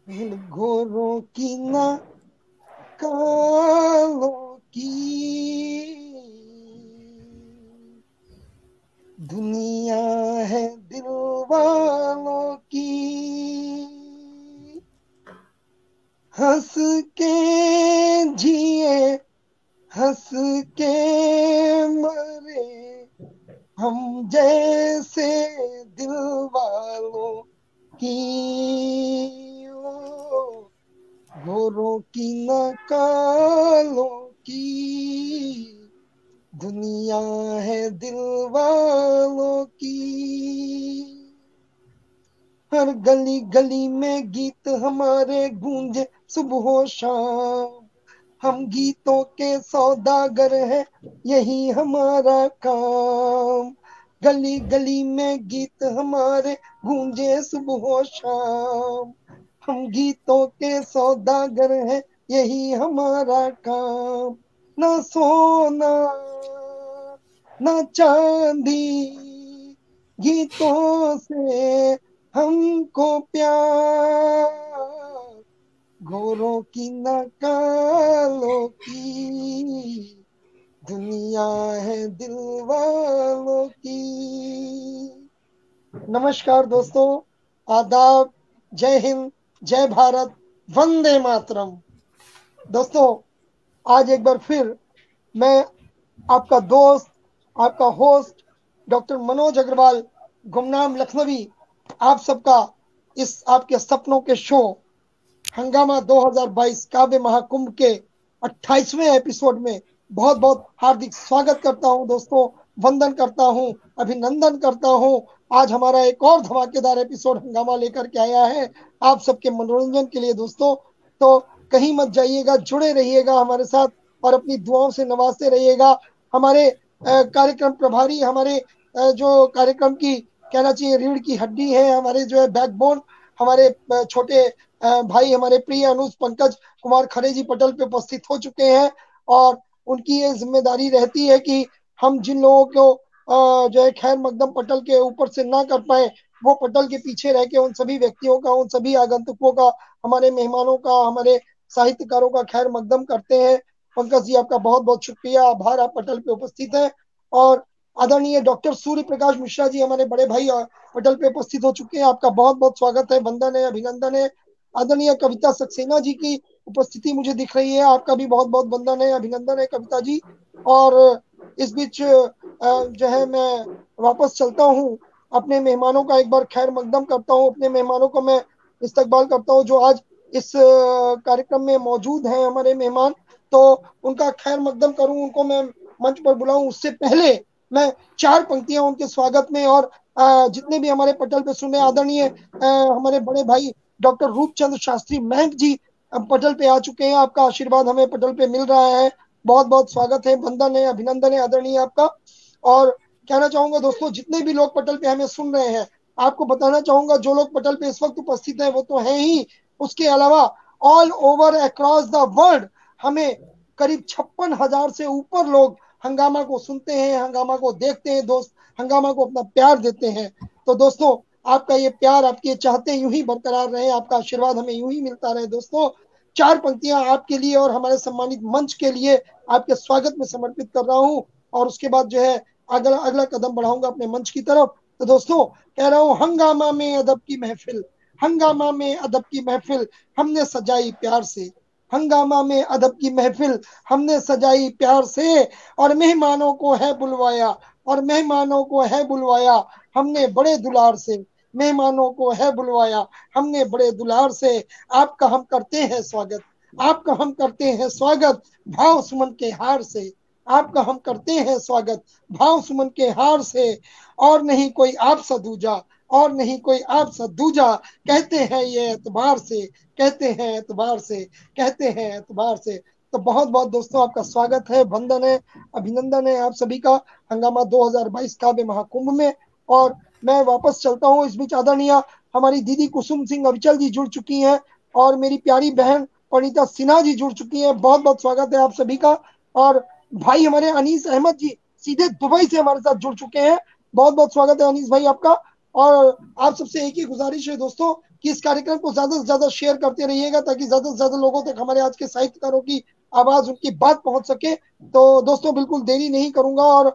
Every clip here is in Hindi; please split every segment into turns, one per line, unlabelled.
इन घोरों की ना कालों की दुनिया है दिल वालों की। हंस के जिए हंस के मरे हम जैसे दिल वालों की। ओ, गोरों की न कालों की दुनिया है दिल वालों की। हर गली गली में गीत हमारे गूंजे सुबह शाम। हम गीतों के सौदागर हैं, यही हमारा काम। गली गली में गीत हमारे गूंजे सुबह शाम। हम गीतों के सौदागर हैं, यही हमारा काम। ना सोना ना चांदी, गीतों से हमको प्यार। गोरों की न कालों की दुनिया है दिल वालों की। नमस्कार दोस्तों, आदाब, जय हिंद, जय भारत, वंदे मातरम। दोस्तों, आज एक बार फिर मैं आपका दोस्त, आपका होस्ट डॉक्टर मनोज अग्रवाल, गुमनाम लखनवी, आप सबका इस आपके सपनों के शो हंगामा 2022 काव्य महाकुंभ के 28वें एपिसोड में बहुत बहुत हार्दिक स्वागत करता हूं दोस्तों। वंदन करता हूं, अभिनंदन करता हूं। आज हमारा एक और धमाकेदार एपिसोड हंगामा लेकर के आया है आप सबके मनोरंजन के लिए दोस्तों। तो कहीं मत जाइएगा, जुड़े रहिएगा हमारे साथ और अपनी दुआओं से नवाजते रहिएगा। हमारे कार्यक्रम प्रभारी, हमारे जो कार्यक्रम की कहना चाहिए रीढ़ की हड्डी है, हमारे जो है बैकबोन, हमारे छोटे भाई, हमारे प्रिय अनुज पंकज कुमार खरे जी पटल पे उपस्थित हो चुके हैं। और उनकी ये जिम्मेदारी रहती है कि हम जिन लोगों को जो है खैर मकदम पटल के ऊपर से ना कर पाए, वो पटल के पीछे रह के उन सभी व्यक्तियों का, उन सभी आगंतुकों का, हमारे मेहमानों का, हमारे साहित्यकारों का खैर मकदम करते हैं। पंकज जी, आपका बहुत बहुत शुक्रिया, आभार, आप पटल पे उपस्थित हैं। और आदरणीय डॉक्टर सूर्य प्रकाश मिश्रा जी, हमारे बड़े भाई, पटल पे उपस्थित हो चुके हैं। आपका बहुत बहुत स्वागत है, वंदन है, अभिनंदन है। आदरणीय कविता सक्सेना जी की उपस्थिति मुझे दिख रही है, आपका भी बहुत बहुत वंदन है, अभिनंदन है कविता जी। और इस बीच जो है मैं वापस चलता हूँ, अपने मेहमानों का एक बार खैर मकदम करता हूँ, अपने मेहमानों को मैं इस्तकबाल करता हूँ जो आज इस कार्यक्रम में मौजूद हैं हमारे मेहमान। तो उनका खैर मकदम करूं, उनको मैं मंच पर बुलाऊं, उससे पहले मैं चार पंक्तियां उनके स्वागत में और जितने भी हमारे पटल पे सुने आदरणीय हमारे बड़े भाई डॉक्टर रूपचंद्र शास्त्री महंत जी पटल पे आ चुके हैं। आपका आशीर्वाद हमें पटल पे मिल रहा है, बहुत बहुत स्वागत है, वंदन है, अभिनंदन है आदरणीय आपका। और कहना चाहूंगा दोस्तों, जितने भी लोग पटल पे हमें सुन रहे हैं, आपको बताना चाहूंगा जो लोग पटल पे इस वक्त उपस्थित हैं वो तो है ही, उसके अलावा all over across the world हमें करीब 56,000 से ऊपर लोग हंगामा को सुनते हैं, हंगामा को देखते हैं दोस्त, हंगामा को अपना प्यार देते हैं। तो दोस्तों, आपका ये प्यार, आपके ये चाहते यूं ही बरकरार रहे, आपका आशीर्वाद हमें यूं ही मिलता रहे दोस्तों। चार पंक्तियां आपके लिए और हमारे सम्मानित मंच के लिए आपके स्वागत में समर्पित कर रहा हूं। और उसके बाद जो है अगला अगला कदम बढ़ाऊंगा अपने मंच की तरफ। तो दोस्तों, कह रहा हूं, हंगामा में अदब की महफिल, हंगामा में अदब की महफिल हमने सजाई प्यार से। हंगामा में अदब की महफिल हमने सजाई प्यार से, और मेहमानों को है बुलवाया, और मेहमानों को है बुलवाया हमने बड़े दुलार से। मेहमानों को है बुलवाया हमने बड़े दुलार से। आपका हम करते हैं स्वागत, आपका हम करते हैं स्वागत भाव सुमन के हार से। आपका हम करते हैं स्वागत भाव सुमन के हार से। और नहीं कोई आप सा दूजा, और नहीं कोई आप सा दूजा, कहते हैं ये एतबार से, कहते हैं एतबार से, कहते हैं एतबार से। तो बहुत बहुत दोस्तों आपका स्वागत है, वंदन है, अभिनंदन है आप सभी का हंगामा 2022 काव्य महाकुंभ में। और मैं वापस चलता हूँ। इस बीच आदरणीय हमारी दीदी कुसुम सिंह अविचल जी जुड़ चुकी हैं, और मेरी प्यारी बहन परिणीता सिन्हा जी जुड़ चुकी हैं। बहुत बहुत स्वागत है आप सभी का। और भाई हमारे अनीस अहमद जी सीधे दुबई से हमारे साथ जुड़ चुके हैं। बहुत बहुत स्वागत है अनीस भाई आपका। और आप सबसे एक ही गुजारिश है दोस्तों कि इस कार्यक्रम को ज्यादा से ज्यादा शेयर करते रहिएगा, ताकि ज्यादा से ज्यादा लोगों तक हमारे आज के साहित्यकारों की आवाज, उनकी बात पहुंच सके। तो दोस्तों बिल्कुल देरी नहीं करूंगा और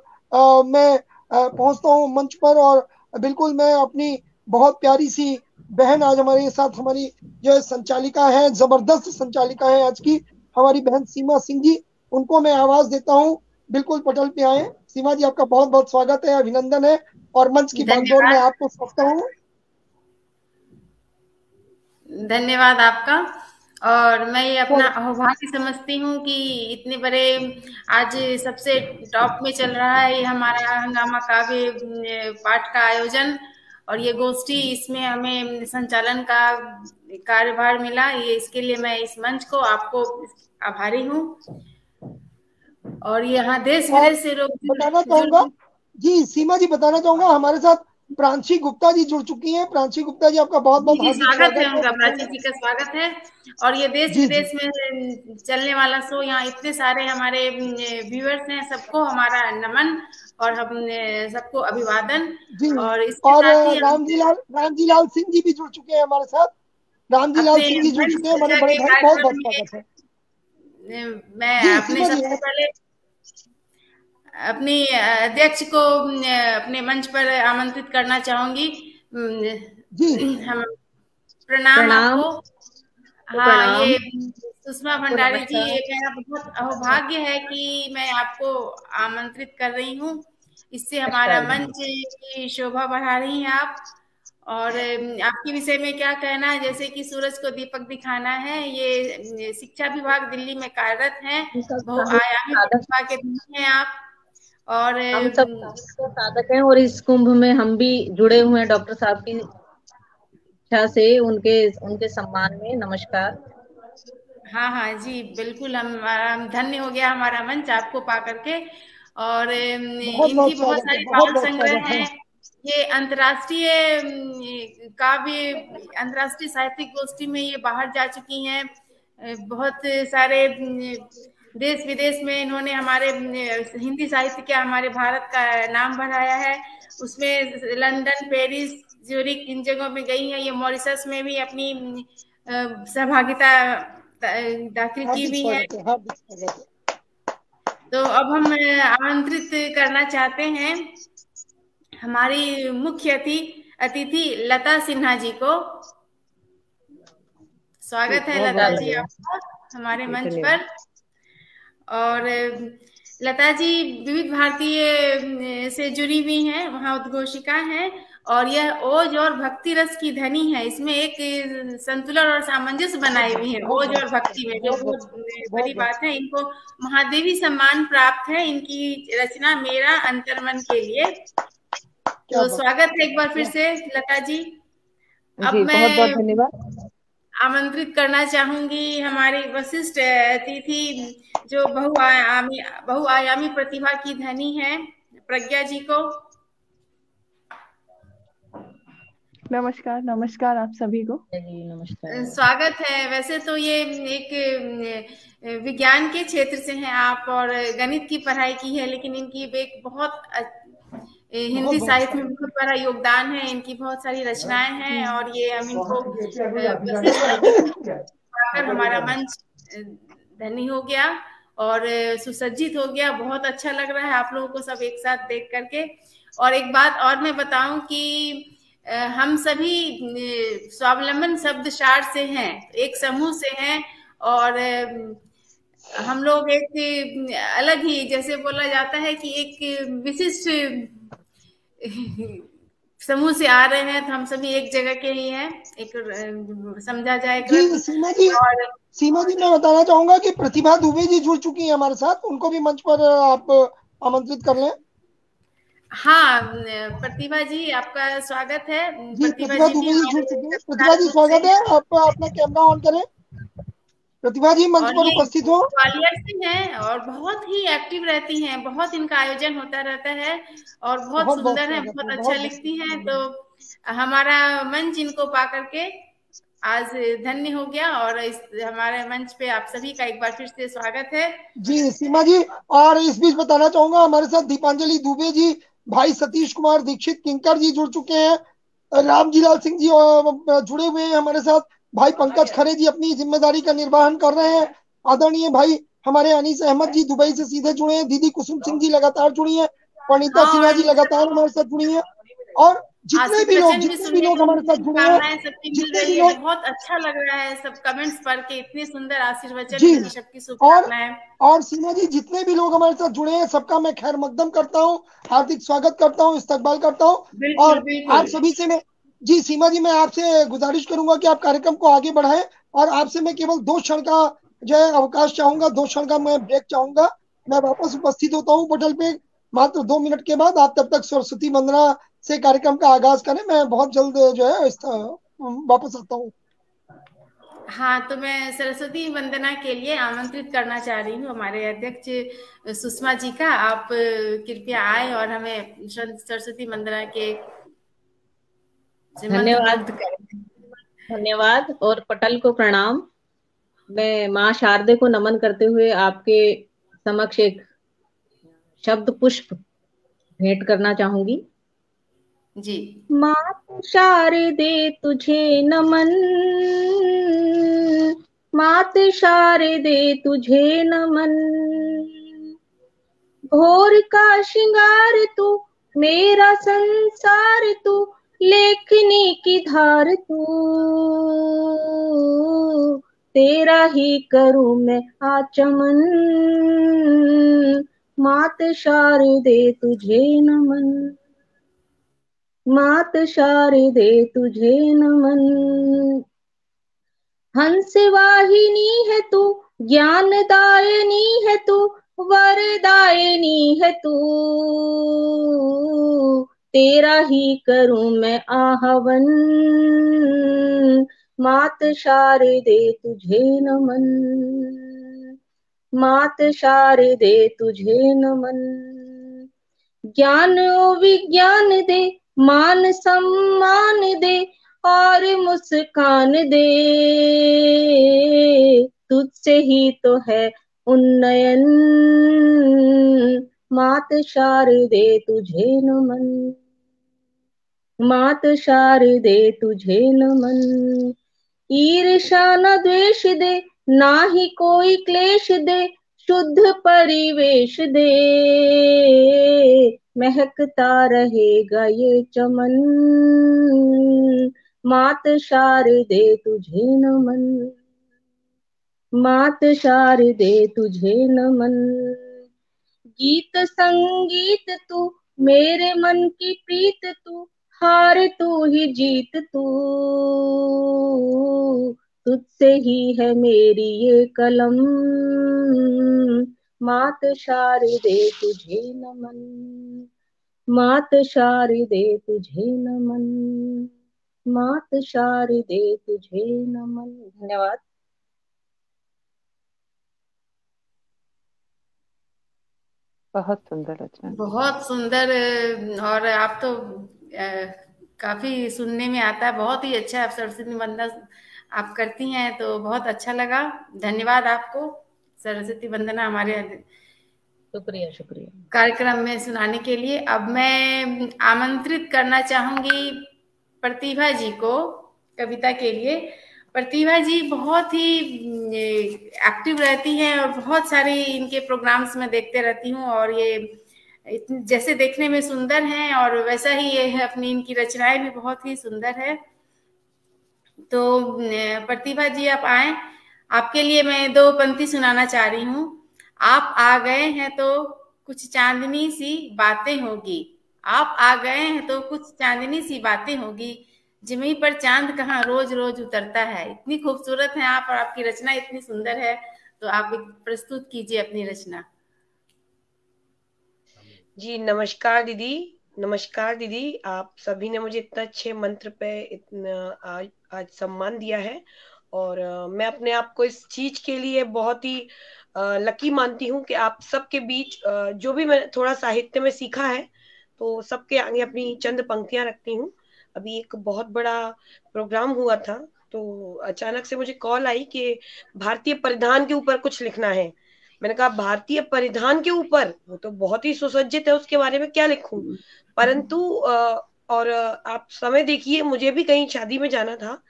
मैं पहुंचता हूं मंच पर। और बिल्कुल मैं अपनी बहुत प्यारी सी बहन, आज हमारे साथ हमारी जो संचालिका है, जबरदस्त संचालिका है आज की, हमारी बहन सीमा सिंह जी, उनको मैं आवाज देता हूं। बिल्कुल पटल पे आए। सीमा जी, आपका बहुत बहुत स्वागत है, अभिनंदन है, और मंच की बागडोर में आपको सौंपता हूं।
धन्यवाद आपका। और मैं ये अपना अहोभाग्य समझती हूँ कि इतने बड़े आज सबसे टॉप में चल रहा है ये हमारा हंगामा काव्य पाठ का आयोजन और ये गोष्ठी, इसमें हमें संचालन का कार्यभार मिला। ये इसके लिए मैं इस मंच को आपको आभारी हूँ। और यहाँ देश विदेश से लोग
बताना चाहूंगा जी, सीमा जी बताना चाहूंगा, हमारे साथ प्रांशी गुप्ता जी जुड़ चुकी हैं। प्रांशी गुप्ता जी, आपका बहुत बहुत हार्दिक
स्वागत है। उनका प्राची जी का स्वागत है। और ये देश विदेश में चलने वाला शो, यहाँ इतने सारे हमारे व्यूअर्स हैं, सबको हमारा नमन और हम सबको अभिवादन। और इसके साथ ही
रामजी लाल सिंह जी भी जुड़ चुके हैं हमारे साथ। रामजी लाल सिंह जी जुड़ चुके हैं हमारे बड़े भाई, बहुत बहुत स्वागत है।
मैं अपने सबसे पहले अपनी अध्यक्ष को अपने मंच पर आमंत्रित करना चाहूंगी। हम प्रणाम आपको। हाँ, ये सुषमा भंडारी जी, ये मेरा बहुत अहोभाग्य है कि मैं आपको आमंत्रित कर रही हूँ। इससे हमारा मंच की शोभा बढ़ा रही हैं आप। और आपके विषय में क्या कहना है, जैसे कि सूरज को दीपक दिखाना है, ये शिक्षा विभाग दिल्ली में कार्यरत हैं, बहुआयामी प्रतिभा के धनी हैं आप। और
हम सब साधक हैं और इस कुंभ में हम भी जुड़े हुए हैं डॉक्टर साहब की इच्छा से। उनके सम्मान में नमस्कार।
हाँ जी, बिल्कुल। हम धन्य हो गया हमारा मंच आपको पा करके। और इनकी बहुत सारी बाल संग्रह हैं। ये अंतर्राष्ट्रीय काव्य, अंतर्राष्ट्रीय साहित्यिक गोष्ठी में ये बाहर जा चुकी हैं। बहुत सारे देश विदेश में इन्होंने हमारे हिंदी साहित्य का, हमारे भारत का नाम बढ़ाया है। उसमें लंदन, पेरिस, ज्यूरिक, इन जगहों में गई हैं। ये मॉरिशस में भी अपनी सहभागिता दाखिल की भी है। तो अब हम आमंत्रित करना चाहते हैं हमारी मुख्य अतिथि लता सिन्हा जी को। स्वागत है लता जी आपका हमारे मंच पर। और लता जी विविध भारतीय से जुड़ी हुई हैं, वहाँ उद्घोषिका हैं, और यह ओज और भक्ति रस की धनी है। इसमें एक संतुलन और सामंजस्य बनाए हुए हैं ओज और भक्ति में, जो बहुत बड़ी बात है। इनको महादेवी सम्मान प्राप्त है इनकी रचना मेरा अंतर्मन के लिए। तो स्वागत है एक बार फिर से लता जी। अब मैं
बहुत बहुत धन्यवाद।
आमंत्रित करना चाहूंगी हमारी वशिष्ठ अतिथि, जो बहुआयामी प्रतिभा की धनी है, प्रज्ञा जी को।
नमस्कार आप सभी को।
नमस्कार,
स्वागत है। वैसे तो ये एक विज्ञान के क्षेत्र से हैं आप और गणित की पढ़ाई की है, लेकिन इनकी एक बहुत हिंदी साहित्य में बहुत बड़ा योगदान है। इनकी बहुत सारी रचनाएं हैं और ये हम इनको हमारा मंच धनी हो गया और सुसज्जित हो गया। बहुत अच्छा लग रहा है आप लोगों को सब एक साथ देख करके। और एक बात और मैं बताऊं कि हम सभी स्वावलंबन शब्दसार से हैं, एक समूह से हैं। और हम लोग एक अलग ही, जैसे बोला जाता है कि एक विशिष्ट समूह से आ रहे हैं, तो हम सभी एक जगह के ही हैं, एक समझा जाए।
सीमा जी मैं बताना चाहूंगा कि प्रतिभा दुबे जी जुड़ चुकी हैं हमारे साथ, उनको भी मंच पर आप आमंत्रित कर लें।
हाँ प्रतिभा जी, आपका स्वागत है।
प्रतिभा दुबे जी जुड़ चुकी हैं। प्रतिभा जी स्वागत है, आप अपना कैमरा ऑन करें। प्रतिभा जी मंच पर उपस्थित हो।
ग्वालियर से हैं और बहुत ही एक्टिव रहती हैं, बहुत इनका आयोजन होता रहता है और बहुत सुंदर है, बहुत अच्छा लिखती हैं। तो हमारा मंच इनको पा करके आज धन्य हो गया। और इस हमारे मंच पे आप सभी का एक बार फिर से स्वागत है।
जी सीमा जी, और इस बीच बताना चाहूंगा हमारे साथ दीपांजलि दुबे जी, भाई सतीश कुमार दीक्षित किंकर जी जुड़ चुके हैं। रामजीलाल सिंह जी जुड़े हुए हैं हमारे साथ। भाई पंकज खरे जी अपनी जिम्मेदारी का निर्वहन कर रहे हैं। आदरणीय भाई हमारे अनीस अहमद जी दुबई से सीधे जुड़े हैं। दीदी कुसुम सिंह जी लगातार जुड़ी हैं। वनिता
हाँ,
सिन्हा
और
जी लगातार हमारे साथ जुड़ी हैं। और जितने
आसिफ
भी लोग
बच्चन भी
जितने भी
सुनने
लोग
को
हमारे साथ जुड़े हैं,
शुभकामनाएं सबकी मिल
जितने भी
रही है।
लोग,
बहुत अच्छा लग रहा है सब कमेंट्स पढ़ के, इतने सुंदर आशीर्वचन
जी,
मिली, सबकी
और
शुभकामनाएं।
और सीमा जी जितने भी लोग हमारे साथ जुड़े हैं सबका मैं खैर मकदम करता हूँ, हार्दिक स्वागत करता हूँ, इस्तकबाल करता हूँ।
बिल्कुल
और
बिल्कुल।
आप सभी से मैं, जी सीमा जी, मैं आपसे गुजारिश करूंगा कि आप कार्यक्रम को आगे बढ़ाएं। और आपसे मैं केवल 2 क्षण का जो है अवकाश चाहूंगा, 2 क्षण का मैं ब्रेक चाहूंगा। मैं वापस उपस्थित होता हूँ पटल पे मात्र 2 मिनट के बाद। आप तब तक सरस्वती वंदना से कार्यक्रम का आगाज करें। मैं बहुत जल्द जो है वापस आता हूँ।
हाँ, तो मैं सरस्वती वंदना के लिए आमंत्रित करना चाह रही हूँ हमारे अध्यक्ष सुषमा जी का। आप कृपया आए और हमें सरस्वती वंदना के से
धन्यवाद।
मंत्रमुग्ध करें।
धन्यवाद और पटल को प्रणाम। मैं माँ शारदे को नमन करते हुए आपके समक्ष एक शब्द पुष्प भेंट करना चाहूंगी।
जी।
मात शारदे तुझे नमन, मात शारदे तुझे नमन, भोर का श्रृंगार तू, मेरा संसार तू, लेखनी की धार तू, तेरा ही करूं मैं आचमन, मात शारदे तुझे नमन, मात शारदे तुझे नमन। हंस वाहिनी है तू, ज्ञानदायिनी है तू, वरदायिनी है तू, तेरा ही करूं मैं आहवन, मात शारदे तुझे नमन, मात शारदे तुझे नमन। ज्ञान ओ विज्ञान दे, मान सम्मान दे, और मुस्कान दे, तुझसे ही तो है उन्नयन, मात शारदे तुझे नमन, मात शारदे तुझे नमन। ईर्षा न द्वेष दे, ना ही कोई क्लेश दे, शुद्ध परिवेश दे, महकता रहेगा ये चमन, मात शारदे तुझे नमन, मात शारदे तुझे नमन। गीत संगीत तू, मेरे मन की प्रीत तू, हार तू ही जीत तू, तुझसे ही है मेरी ये कलम, मात शारदे तुझे नमन, मात शारदे तुझे नमन, मात शारदे तुझे नमन। धन्यवाद।
बहुत सुंदर रचना,
बहुत सुंदर। और आप तो काफी सुनने में आता है, बहुत ही अच्छा। आप सरस्वती वंदना आप करती हैं तो बहुत अच्छा लगा। धन्यवाद आपको सरस्वती वंदना हमारे
शुक्रिया शुक्रिया
कार्यक्रम में सुनाने के लिए। अब मैं आमंत्रित करना चाहूंगी प्रतिभा जी को कविता के लिए। प्रतिभा जी बहुत ही एक्टिव रहती हैं और बहुत सारे इनके प्रोग्राम्स में देखते रहती हूँ, और ये जैसे देखने में सुंदर हैं और वैसा ही ये है, अपनी इनकी रचनाएं भी बहुत ही सुंदर है। तो प्रतिभा जी आप आए, आपके लिए मैं 2 पंक्ति सुनाना चाह रही हूँ। आप आ गए हैं तो कुछ चांदनी सी बातें होगी, आप आ गए हैं तो कुछ चांदनी सी बातें होगी, जमीन पर चांद कहाँ रोज रोज उतरता है। इतनी खूबसूरत है आप, और आपकी रचना इतनी सुंदर है, तो आप प्रस्तुत कीजिए अपनी रचना।
जी नमस्कार दीदी, नमस्कार दीदी। आप सभी ने मुझे इतना अच्छे मंत्र पे इतना आज सम्मान दिया है, और मैं अपने आप को इस चीज के लिए बहुत ही लकी मानती हूँ कि आप सबके बीच जो भी मैं थोड़ा साहित्य में सीखा है तो सबके आगे अपनी चंद पंक्तियां रखती हूँ। अभी एक बहुत बड़ा प्रोग्राम हुआ था तो अचानक से मुझे कॉल आई कि भारतीय परिधान के ऊपर कुछ लिखना है। मैंने कहा भारतीय परिधान के ऊपर, वो तो बहुत ही सुसज्जित है, उसके बारे में क्या लिखूं। परंतु और आप समय देखिए, मुझे भी कहीं शादी में जाना था,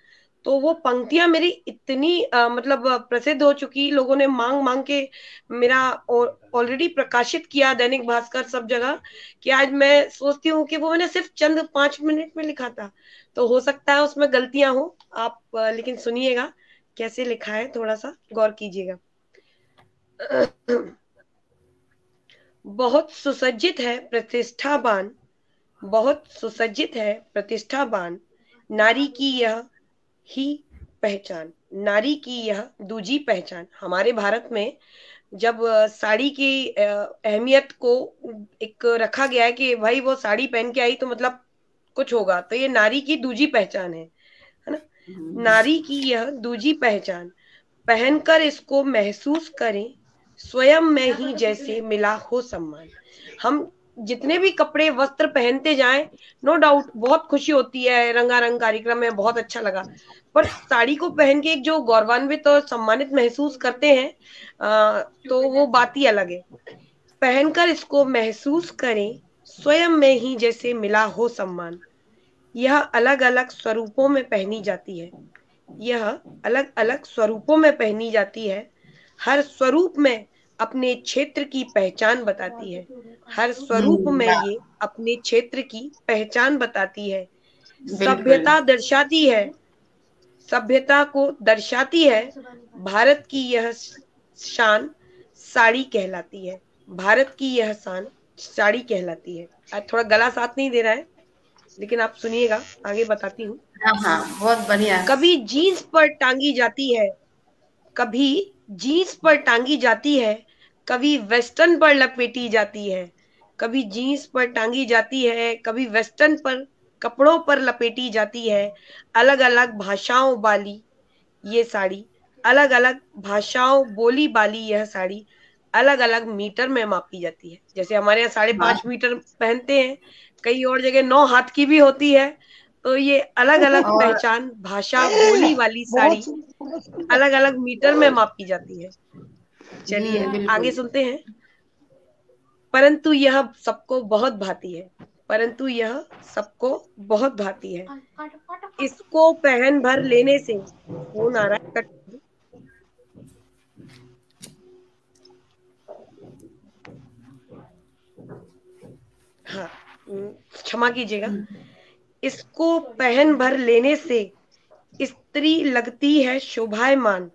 तो वो पंक्तियां मेरी इतनी मतलब प्रसिद्ध हो चुकी, लोगों ने मांग मांग के मेरा ऑलरेडी प्रकाशित किया दैनिक भास्कर सब जगह, कि आज मैं सोचती हूँ कि वो मैंने सिर्फ चंद 5 मिनट में लिखा था। तो हो सकता है उसमें गलतियां हो, आप लेकिन सुनिएगा कैसे लिखा है, थोड़ा सा गौर कीजिएगा। बहुत सुसज्जित है प्रतिष्ठावान, बहुत सुसज्जित है प्रतिष्ठावान, नारी की यह ही पहचान, नारी की यह दूजी पहचान। हमारे भारत में जब साड़ी की अहमियत को एक रखा गया है कि भाई वो साड़ी पहन के आई तो मतलब कुछ होगा, तो ये नारी की दूजी पहचान है ना। नारी की यह दूजी पहचान, पहनकर इसको महसूस करें स्वयं में ही जैसे मिला हो सम्मान। हम जितने भी कपड़े वस्त्र पहनते जाएं, नो डाउट बहुत खुशी होती है, रंगारंग कार्यक्रम में बहुत अच्छा लगा, पर साड़ी को पहन के एक जो गौरवान्वित और सम्मानित महसूस करते हैं, तो वो बात ही अलग है। पहनकर इसको महसूस करें स्वयं में ही जैसे मिला हो सम्मान। यह अलग अलग स्वरूपों में पहनी जाती है, यह अलग अलग स्वरूपों में पहनी जाती है, हर स्वरूप में अपने क्षेत्र की पहचान बताती है, हर स्वरूप में ये अपने क्षेत्र की पहचान बताती है। सभ्यता दर्शाती है, सभ्यता को दर्शाती है, भारत की यह शान साड़ी कहलाती है, भारत की यह शान साड़ी कहलाती है। आज थोड़ा गला साथ नहीं दे रहा है, लेकिन आप सुनिएगा, आगे बताती हूँ।
हाँ, बहुत बढ़िया।
कभी जीन्स पर टांगी जाती है, कभी जीन्स पर टांगी जाती है, कभी वेस्टर्न पर लपेटी जाती है, कभी जीन्स पर टांगी जाती है, कभी वेस्टर्न पर कपड़ों पर लपेटी जाती है। अलग अलग भाषाओं वाली ये साड़ी, अलग अलग भाषाओं बोली वाली यह साड़ी अलग अलग मीटर में मापी जाती है। जैसे हमारे यहाँ 5.5 मीटर पहनते हैं, कई और जगह 9 हाथ की भी होती है। तो ये अलग अलग पहचान, भाषा बोली वाली साड़ी अलग अलग मीटर में मापी जाती है। चलिए आगे सुनते हैं। परंतु यह सबको बहुत भाती है, परंतु यह सबको बहुत भाती है, इसको पहन भर लेने से फोन आ रहा है, हाँ क्षमा कीजिएगा। इसको पहन भर लेने से स्त्री लगती है शोभायमान,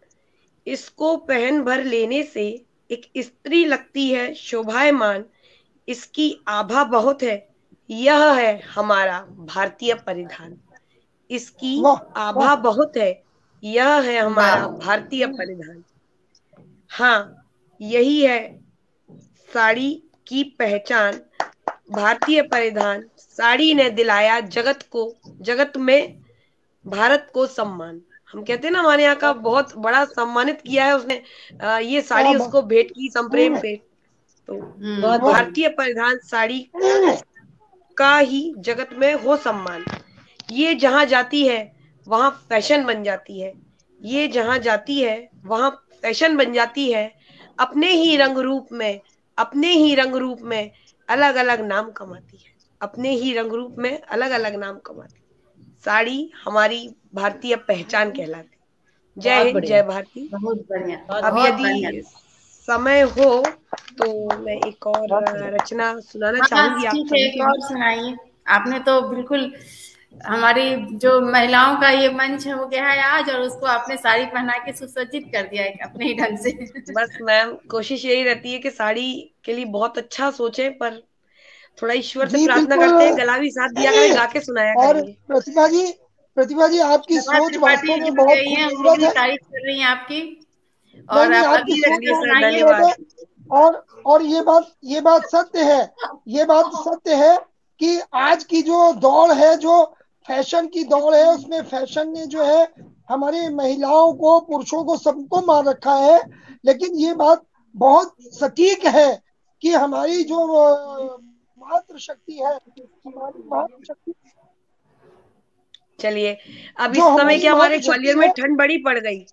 इसको पहन भर लेने से एक स्त्री लगती है शोभायमान, इसकी आभा बहुत है, यह है हमारा भारतीय परिधान, इसकी आभा बहुत है, यह है हमारा भारतीय परिधान। हाँ, यही है साड़ी की पहचान, भारतीय परिधान। साड़ी ने दिलाया जगत को, जगत में भारत को सम्मान। हम कहते हैं ना, हमारे यहाँ का बहुत बड़ा सम्मानित किया है उसने, ये साड़ी उसको भेंट की संप्रेम पे। तो भारतीय परिधान साड़ी का ही जगत में हो सम्मान। ये जहां जाती है वहां फैशन बन जाती है, ये जहां जाती है वहां फैशन बन जाती है। अपने ही रंग रूप में, अपने ही रंग रूप में अलग अलग नाम कमाती है, अपने ही रंग रूप में अलग अलग नाम कमाती है। साड़ी हमारी भारतीय पहचान कहलाती। जय हिंद, जय भारती।
बहुत बढ़िया।
अब यदि समय हो तो मैं एक और रचना सुनाना चाहूंगी आप सभी
एक और सुनाइए। आपने तो बिल्कुल हमारी जो महिलाओं का ये मंच हो गया है आज, और उसको आपने साड़ी पहना के सुसज्जित कर दिया है अपने ही ढंग से।
बस मैम, कोशिश यही रहती है कि साड़ी के लिए बहुत अच्छा सोचे, पर थोड़ा ईश्वर से प्रार्थना करते हैं, गला भी साथ दिया करें, गा के सुनाया करेंगे।
प्रतिभा जी आपकी सोच वास्तव में बहुत खूबसूरत है,
तारीफ कर रही हैं आपकी, और
आपकी धन्यवाद। और ये बात सत्य है, ये बात सत्य है कि आज की जो दौड़ है, जो फैशन की दौड़ है, उसमें फैशन ने जो है हमारी महिलाओं को, पुरुषों को, सबको मार रखा है। लेकिन ये बात बहुत सटीक है कि हमारी जो मातृशक्ति है, हमारी मातृशक्ति।
चलिए, अब इस समय क्या हमारे ग्वालियर में ठंड बड़ी पड़ गई,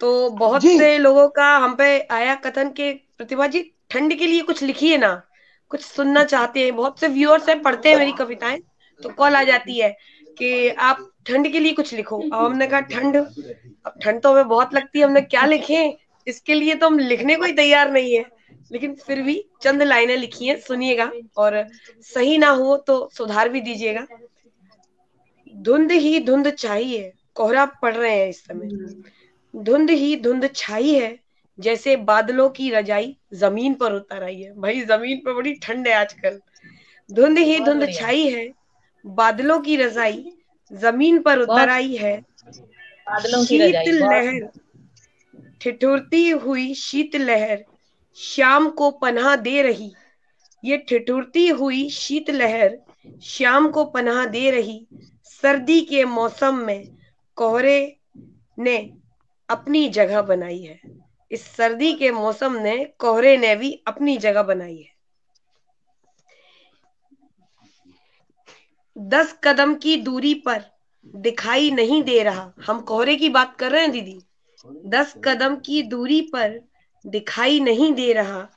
तो बहुत से लोगों का हम पे आया कथन के प्रतिभा जी ठंड के लिए कुछ लिखिए ना, कुछ सुनना चाहते हैं। बहुत से व्यूअर्स हैं, पढ़ते हैं मेरी कविताएं, तो कॉल आ जाती है कि आप ठंड के लिए कुछ लिखो। अब हमने कहा ठंड, अब ठंड तो हमें बहुत लगती है, हमने क्या लिखें, इसके लिए तो हम लिखने को ही तैयार नहीं है, लेकिन फिर भी चंद लाइनें लिखी हैं, सुनिएगा और सही ना हो तो सुधार भी दीजिएगा। धुंध ही धुंध छाई है, कोहरा पड़ रहे हैं इस समय। धुंध ही धुंध छाई है, जैसे बादलों की रजाई जमीन पर उतर आई है। भाई जमीन पर बड़ी ठंड है आजकल। धुंध ही धुंध छाई है, बादलों की रजाई जमीन पर उतर आई है। शीत लहर ठिठुरती हुई, शीत लहर शाम को पनाह दे रही। ये ठिठुरती हुई शीत लहर शाम को पनाह दे रही। सर्दी के मौसम में कोहरे ने अपनी जगह बनाई है। इस सर्दी के मौसम ने कोहरे ने भी अपनी जगह बनाई है। 10 कदम की दूरी पर दिखाई नहीं दे रहा, हम कोहरे की बात कर रहे हैं दीदी। 10 कदम की दूरी पर दिखाई नहीं दे रहा,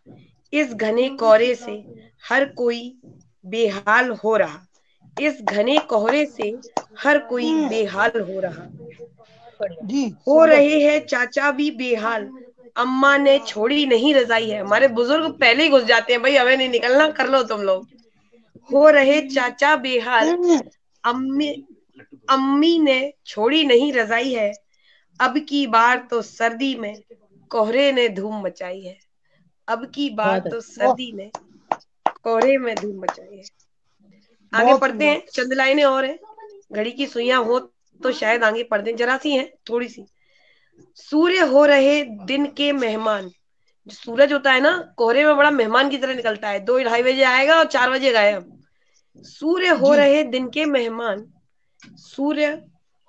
इस घने कोहरे से हर कोई बेहाल हो रहा। इस घने कोहरे से हर कोई बेहाल हो रहा। हो रहे हैं चाचा भी बेहाल, अम्मा ने छोड़ी नहीं रजाई है। हमारे बुजुर्ग पहले ही घुस जाते हैं, भाई हमें नहीं निकलना, कर लो तुम लोग। हो रहे चाचा बेहाल, अम्मी ने छोड़ी नहीं रजाई है। अब की बार तो सर्दी में कोहरे ने धूम मचाई है। अब की बार तो सर्दी ने कोहरे में धूम मचाई है। आगे पढ़ते हैं, चंद लाइनें और हैं, घड़ी की सुइयां हो तो शायद आगे पढ़ दें, जरा सी हैं थोड़ी सी। सूर्य हो रहे दिन के मेहमान, जो सूरज होता है ना कोहरे में बड़ा मेहमान की तरह निकलता है, 2-2:30 बजे आएगा और 4 बजे गायब। सूर्य हो रहे दिन के मेहमान, सूर्य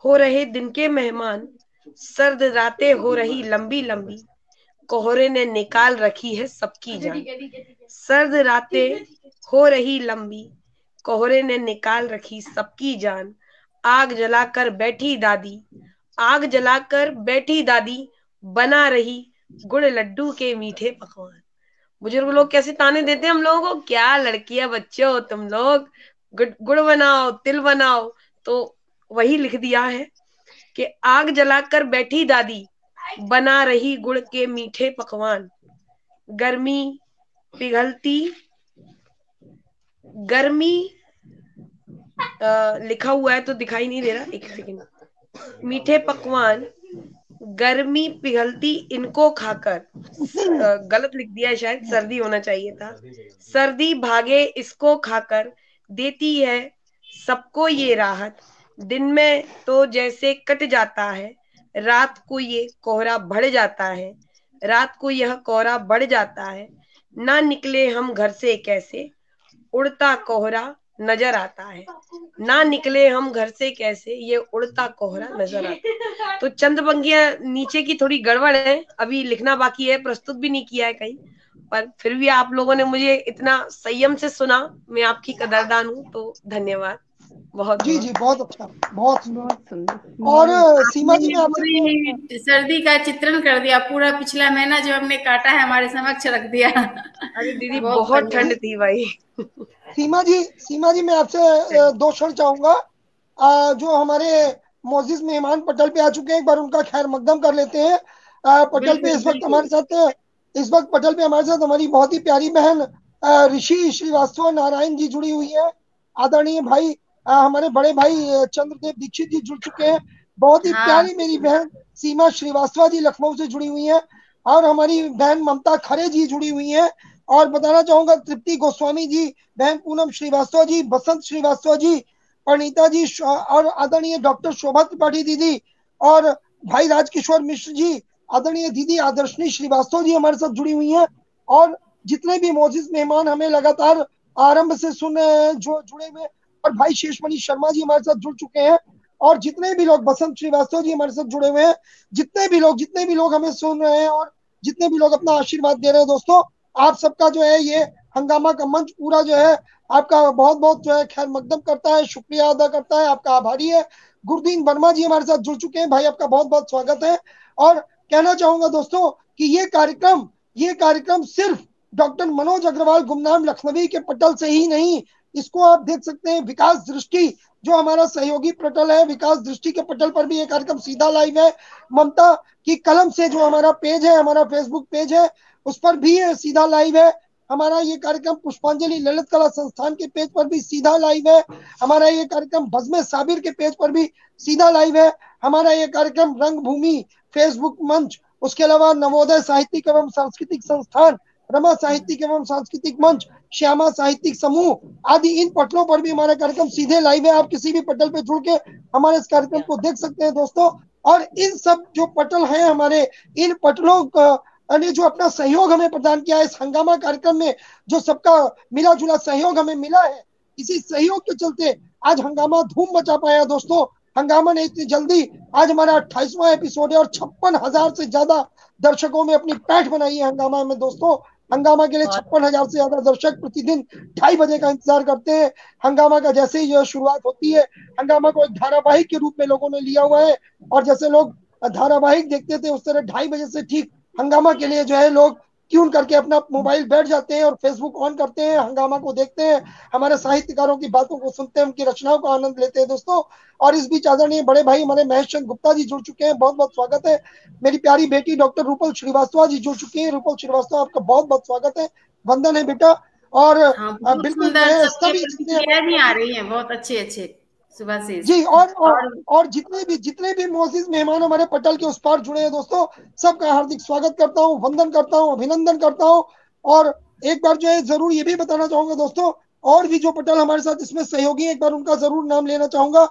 हो रहे दिन के मेहमान, सर्द रातें हो रही लंबी लंबी, कोहरे ने निकाल रखी है सबकी जान। सर्द रातें हो रही लंबी, कोहरे ने निकाल रखी सबकी जान। आग जलाकर बैठी दादी, आग जलाकर बैठी दादी, बना रही गुड़ लड्डू के मीठे पकवान। बुजुर्ग लोग कैसे ताने देते हैं हम लोगों को, क्या लड़कियां बच्चे हो तुम लोग, गुड़ बनाओ, तिल बनाओ। तो वही लिख दिया है कि आग जलाकर बैठी दादी, बना रही गुड़ के मीठे पकवान। गर्मी पिघलती, गर्मी लिखा हुआ है तो दिखाई नहीं दे रहा, एक सेकंड। मीठे पकवान, गर्मी पिघलती इनको खाकर, गलत लिख दिया है शायद, सर्दी होना चाहिए था। सर्दी भागे इसको खाकर, देती है सबको ये राहत। दिन में तो जैसे कट जाता है, रात को ये कोहरा बढ़ जाता है। रात को यह कोहरा बढ़ जाता है, ना निकले हम घर से कैसे, उड़ता कोहरा नजर आता है। ना निकले हम घर से कैसे, ये उड़ता कोहरा नजर आता है। तो चंद पंक्तियां नीचे की थोड़ी गड़बड़ है, अभी लिखना बाकी है, प्रस्तुत भी नहीं किया है कहीं, पर फिर भी आप लोगों ने मुझे इतना संयम से सुना, मैं आपकी कदरदान हूँ, तो धन्यवाद बहुत।
जी जी बहुत अच्छा, बहुत सुंदर। और सीमा जी ने आपसे
सर्दी का चित्रण कर दिया, पूरा पिछला महीना जो हमने काटा है हमारे समक्ष रख दिया।
अरे दीदी बहुत ठंड थी भाई।
सीमा जी मैं आपसे 2 क्षण चाहूंगा। जो हमारे मोजिज मेहमान पटल पे आ चुके हैं, एक बार उनका खैर मकदम कर लेते हैं। पटल पे इस वक्त हमारे साथ हमारी बहुत ही प्यारी बहन ऋषि श्रीवास्तव नारायण जी जुड़ी हुई है। आदरणीय भाई हमारे बड़े भाई चंद्रदेव दीक्षित जी जुड़ चुके हैं। बहुत ही प्यारी मेरी बहन सीमा श्रीवास्तव जी लखनऊ से जुड़ी हुई है, और हमारी बहन ममता खरे जी जुड़ी हुई है। और बताना चाहूंगा तृप्ति गोस्वामी जी, बहन पूनम श्रीवास्तव जी, बसंत श्रीवास्तव जी, परिणीता जी, और आदरणीय डॉक्टर शोभा त्रिपाठी दीदी, और भाई राजकिशोर मिश्र जी, आदरणीय दीदी आदर्शनी श्रीवास्तव जी हमारे साथ जुड़ी हुई हैं। और जितने भी मोजिज मेहमान हमें लगातार आरंभ से सुन जो जुड़े हुए, और भाई शेषमणि शर्मा जी हमारे साथ जुड़ चुके हैं, और जितने भी लोग, बसंत श्रीवास्तव जी हमारे साथ जुड़े हुए हैं, जितने भी लोग हमें सुन रहे हैं और जितने भी लोग अपना आशीर्वाद दे रहे हैं, दोस्तों आप सबका जो है ये हंगामा का मंच पूरा जो है आपका बहुत बहुत जो है खैर मकदम करता है, शुक्रिया अदा करता है, आपका आभारी है। गुरदीन वर्मा जी हमारे साथ जुड़ चुके हैं, भाई आपका बहुत बहुत स्वागत है। और कहना चाहूंगा दोस्तों कि ये कार्यक्रम सिर्फ डॉक्टर मनोज अग्रवाल गुमनाम लखनवी के पटल से ही नहीं, इसको आप देख सकते हैं। विकास दृष्टि जो हमारा सहयोगी पटल है, विकास दृष्टि के पटल पर भी ये कार्यक्रम सीधा लाइव है। ममता की कलम से जो हमारा पेज है, हमारा फेसबुक पेज है, उस पर भी सीधा लाइव है। हमारा ये कार्यक्रम पुष्पांजलि ललित कला संस्थान के पेज पर भी सीधा लाइव है। हमारा ये कार्यक्रम बज़्म साबिर के पेज पर भी सीधा लाइव है। हमारा ये कार्यक्रम रंगभूमि फेसबुक मंच, उसके अलावा नवोदय साहित्यिक एवं सांस्कृतिक संस्थान, रमा साहित्यिक एवं सांस्कृतिक मंच, श्यामा साहित्यिक समूह आदि इन पटलों पर भी हमारा कार्यक्रम सीधे लाइव है। आप किसी भी पटल पे जुड़ के हमारे इस कार्यक्रम को देख सकते हैं दोस्तों। और इन सब जो पटल हैं हमारे, इन पटलों ने जो अपना सहयोग हमें प्रदान किया है इस हंगामा कार्यक्रम में, जो सबका मिला जुला सहयोग हमें मिला है, इसी सहयोग के चलते आज हंगामा धूम मचा पाया दोस्तों। हंगामा ने इतनी जल्दी, आज हमारा 28वां एपिसोड है और 56,000 से ज्यादा दर्शकों में अपनी पैठ बनाई है हंगामा में दोस्तों। हंगामा के लिए 56,000 से ज्यादा दर्शक प्रतिदिन 2:30 बजे का इंतजार करते हैं। हंगामा का जैसे ही यह शुरुआत होती है, हंगामा को एक धारावाहिक के रूप में लोगों ने लिया हुआ है, और जैसे लोग धारावाहिक देखते थे उस तरह 2:30 बजे से ठीक हंगामा के लिए जो है लोग ट्यून करके अपना मोबाइल बैठ जाते हैं और फेसबुक ऑन करते हैं, हंगामा को देखते हैं, हमारे साहित्यकारों की बातों को सुनते हैं, उनकी रचनाओं का आनंद लेते हैं दोस्तों। और इस बीच आदरणीय बड़े भाई हमारे महेश चंद्र गुप्ता जी जुड़ चुके हैं, बहुत बहुत स्वागत है। मेरी प्यारी बेटी डॉक्टर रूपल श्रीवास्तव जी जुड़ चुकी है। रूपल श्रीवास्तव, आपका बहुत बहुत स्वागत है, वंदन है बेटा। और बिल्कुल
सभी आ रही है, बहुत अच्छे अच्छे सुबह से
जी। और जितने भी मोअज़्ज़िज़ मेहमान हमारे पटल के उस पार जुड़े हैं दोस्तों, सबका हार्दिक स्वागत करता हूँ, वंदन करता हूँ, अभिनंदन करता हूँ। और एक बार जो है जरूर ये भी बताना चाहूंगा दोस्तों, और भी जो पटल हमारे साथ इसमें सहयोगी, एक बार उनका जरूर नाम लेना चाहूंगा।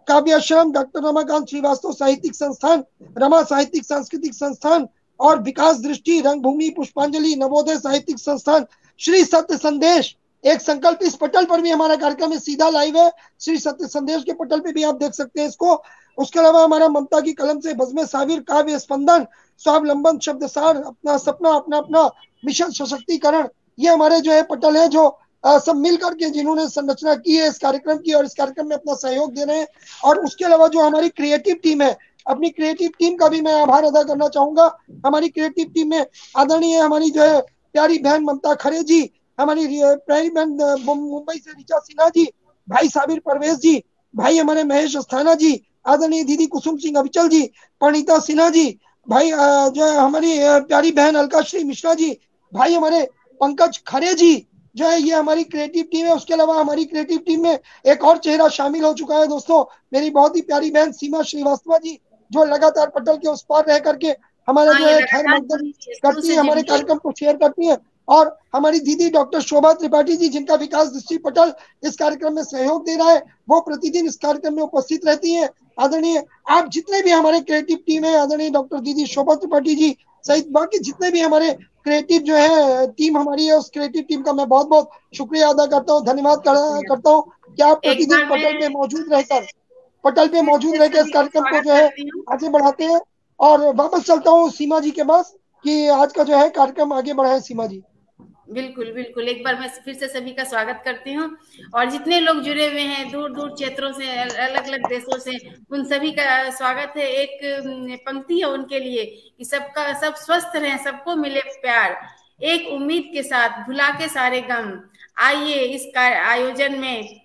काव्याश्रम, डॉक्टर रमाकांत श्रीवास्तव साहित्यिक संस्थान, रमा साहित्यिक सांस्कृतिक संस्थान, और विकास दृष्टि, रंगभूमि, पुष्पांजलि, नवोदय साहित्यिक संस्थान, श्री सत्य संदेश एक संकल्प, इस पटल पर भी हमारा कार्यक्रम सीधा लाइव है। श्री सत्य संदेश के पटल पे भी आप देख सकते हैं इसको। उसके अलावा हमारा ममता की कलम से बज़्म साबिर, काव्य स्पंदन, स्वावलंबन, शब्दसार, अपना सपना, अपना अपना मिशन सशक्तिकरण, ये हमारे जो है पटल है जो सब मिल करके जिन्होंने संरचना की है इस कार्यक्रम की, और इस कार्यक्रम में अपना सहयोग दे रहे हैं। और उसके अलावा जो हमारी क्रिएटिव टीम है, अपनी क्रिएटिव टीम का भी मैं आभार अदा करना चाहूंगा। हमारी क्रिएटिव टीम में आदरणीय हमारी जो है प्यारी बहन ममता खरे जी, हमारी प्यारी बहन मुंबई से ऋचा सिन्हा जी, भाई साबिर परवेज जी, भाई हमारे महेश अस्थाना जी, आदरणीय दीदी कुसुम सिंह अविचल जी, परिणीता सिन्हा जी, भाई जो है हमारी प्यारी बहन अलकाश्री मिश्रा जी, भाई हमारे पंकज खरे जी, जो है ये हमारी क्रिएटिव टीम है। उसके अलावा हमारी क्रिएटिव टीम में एक और चेहरा शामिल हो चुका है दोस्तों, मेरी बहुत ही प्यारी बहन सीमा श्रीवास्तव जी, जो लगातार पटल के उस पार रह करके हमारा जो है खैर मकदम करती है, हमारे कार्यक्रम को शेयर करती है। और हमारी दीदी डॉक्टर शोभा त्रिपाठी जी, जिनका विकास दृष्टि पटल इस कार्यक्रम में सहयोग दे रहा है, वो प्रतिदिन इस कार्यक्रम में उपस्थित रहती है। आदरणीय आप जितने भी हमारे क्रिएटिव टीम है, आदरणीय डॉक्टर दीदी शोभा त्रिपाठी जी सहित बाकी जितने भी हमारे क्रिएटिव जो है टीम हमारी है, उस क्रिएटिव टीम का मैं बहुत बहुत शुक्रिया अदा करता हूँ, धन्यवाद करता हूँ कि आप प्रतिदिन पटल पे मौजूद रहकर इस कार्यक्रम को जो है आगे बढ़ाते हैं। और वापस चलता हूँ सीमा जी के पास कि आज का जो है कार्यक्रम आगे बढ़ाए। सीमा जी।
बिल्कुल बिल्कुल, एक बार मैं फिर से सभी का स्वागत करती हूँ, और जितने लोग जुड़े हुए हैं दूर दूर क्षेत्रों से, अलग अलग देशों से, उन सभी का स्वागत है। एक पंक्ति है उनके लिए कि सब स्वस्थ रहें, सबको मिले प्यार, एक उम्मीद के साथ भुला के सारे गम, आइए इस आयोजन में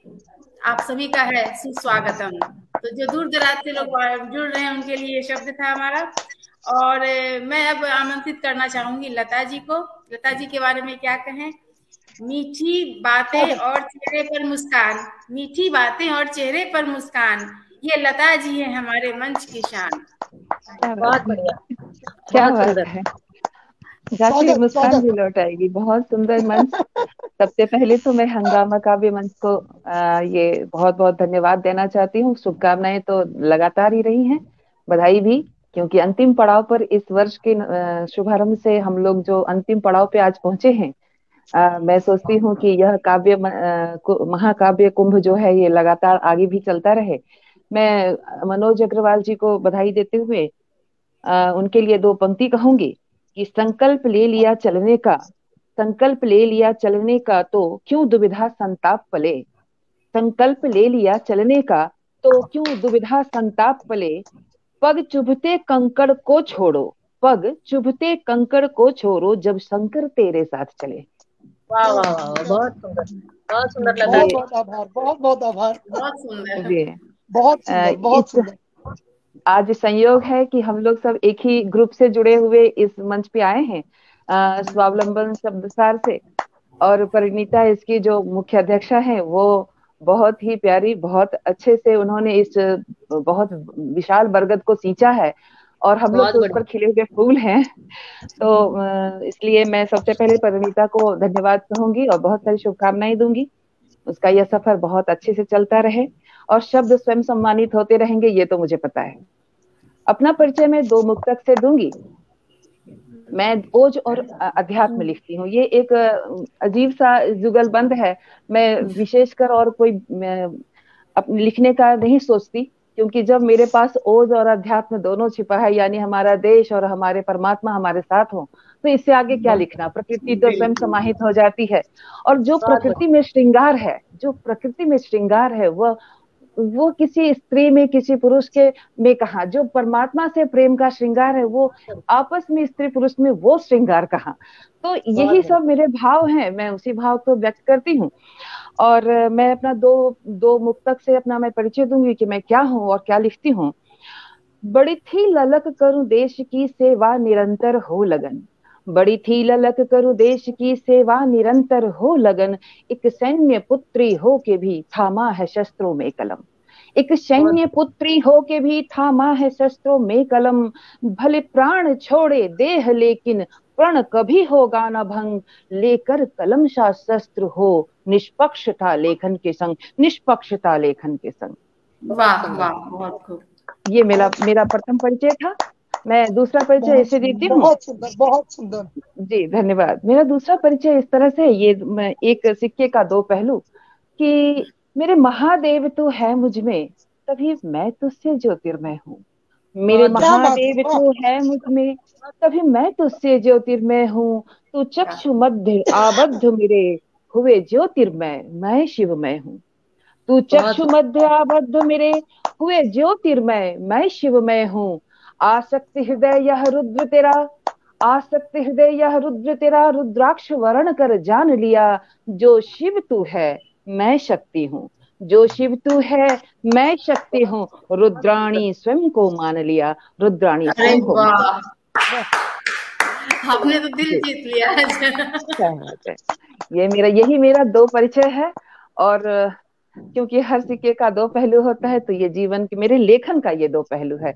आप सभी का है सुस्वागतम। तो जो दूर दराज से लोग जुड़ रहे हैं उनके लिए शब्द था हमारा। और मैं अब आमंत्रित करना चाहूंगी लता जी को। लता जी के बारे में क्या कहें? मीठी बातें और चेहरे पर मुस्कान, मीठी बातें और चेहरे पर मुस्कान, ये लता जी है हमारे मंच की शान।
बहुत बढ़िया,
क्या बात है, जाके मुस्कान भी लौट आएगी। बहुत सुंदर मंच। सबसे पहले तो मैं हंगामा काव्य मंच को ये बहुत बहुत धन्यवाद देना चाहती हूँ। शुभकामनाएं तो लगातार ही रही हैं, बधाई भी, क्योंकि अंतिम पड़ाव पर इस वर्ष के शुभारंभ से हम लोग जो अंतिम पड़ाव पे आज पहुंचे हैं, मैं सोचती हूँ कि यह काव्य महाकाव्य कुंभ जो है ये लगातार आगे भी चलता रहे। मैं मनोज अग्रवाल जी को बधाई देते हुए उनके लिए दो पंक्ति कहूंगी कि संकल्प ले लिया चलने का तो क्यों दुविधा संताप पले, संकल्प ले लिया चलने का तो क्यों दुविधा संताप पले, पग चुभते कंकड़ को छोड़ो जब शंकर तेरे साथ चले।
वाह वाह वाह, बहुत सुंदर। बहुत सुंदर लगा।
बहुत बहुत आभार, बहुत बहुत आभार।
बहुत सुंदर।
जी
बहुत सुंदर, बहुत सुंदर।
आज संयोग है कि हम लोग सब एक ही ग्रुप से जुड़े हुए इस मंच पे आए हैं, स्वावलंबन शब्दसार से। और परिणीता इसकी जो मुख्य अध्यक्षा है, वो बहुत ही प्यारी, बहुत अच्छे से उन्होंने इस बहुत विशाल बरगद को सींचा है, और हम लोग तो उस पर खिले हुए फूल हैं। तो इसलिए मैं सबसे पहले परिणीता को धन्यवाद कहूंगी और बहुत सारी शुभकामनाएं दूंगी। उसका यह सफर बहुत अच्छे से चलता रहे और शब्द स्वयं सम्मानित होते रहेंगे, ये तो मुझे पता है। अपना परिचय मैं दो मुक्तक से दूंगी। मैं ओज और अध्यात्म लिखती हूँ। ये एक अजीब सा जुगलबंद है। मैं विशेषकर और कोई अपने लिखने का नहीं सोचती, क्योंकि जब मेरे पास ओज और अध्यात्म दोनों छिपा है, यानी हमारा देश और हमारे परमात्मा हमारे साथ हो, तो इससे आगे क्या लिखना। प्रकृति तो स्वयं समाहित हो जाती है। और जो प्रकृति में श्रृंगार है, जो प्रकृति में श्रृंगार है, वो किसी स्त्री में, किसी पुरुष के में कहा। जो परमात्मा से प्रेम का श्रृंगार है, वो आपस में स्त्री पुरुष में वो श्रृंगार कहा। तो यही सब मेरे भाव हैं, मैं उसी भाव को व्यक्त करती हूँ। और मैं अपना दो मुक्तक से अपना मैं परिचय दूंगी कि मैं क्या हूँ और क्या लिखती हूँ। बड़ी थी ललक करूं देश की सेवा निरंतर हो लगन, बड़ी थी ललक करूं देश की सेवा निरंतर हो लगन, एक सैन्य पुत्री हो के भी थामा है शस्त्रों में कलम, एक सैन्य पुत्री हो के भी थामा है शस्त्रों में कलम, भले प्राण छोड़े देह लेकिन प्रण कभी होगा न भंग, लेकर कलम सा शस्त्र हो निष्पक्षता लेखन के संग, निष्पक्षता लेखन के संग।
वाह वाह, बहुत खूब।
ये मेरा प्रथम परिचय था। मैं दूसरा परिचय ऐसे देती हूँ।
बहुत सुंदर, बहुत सुंदर।
जी धन्यवाद। मेरा दूसरा परिचय इस तरह से, ये एक सिक्के का दो पहलू, कि मेरे महादेव तो है मुझ में, तभी मैं तुझसे ज्योतिर्मय हूँ। मेरे महादेव तो है मुझ में, तभी मैं तुझसे ज्योतिर्मय हूँ। तू चक्षु मध्य आबद्ध मेरे हुए ज्योतिर्मय, मैं शिवमय हूँ। तू चक्षु मध्य आबद्ध मेरे हुए ज्योतिर्मय, मैं शिवमय हूँ। आसक्त हृदय यह रुद्र तेरा, आसक्त हृदय यह रुद्र तेरा, रुद्राक्ष वर्ण कर जान लिया। जो शिव तू है मैं शक्ति हूँ, जो शिव तू है मैं शक्ति हूँ। रुद्राणी स्वयं को मान लिया, रुद्राणी स्वयं को मान लिया।
आपने तो दिल जीत लिया है।
यही मेरा दो परिचय है। और क्योंकि हर सिक्के का दो पहलू होता है, तो ये जीवन के, मेरे लेखन का ये दो पहलू है।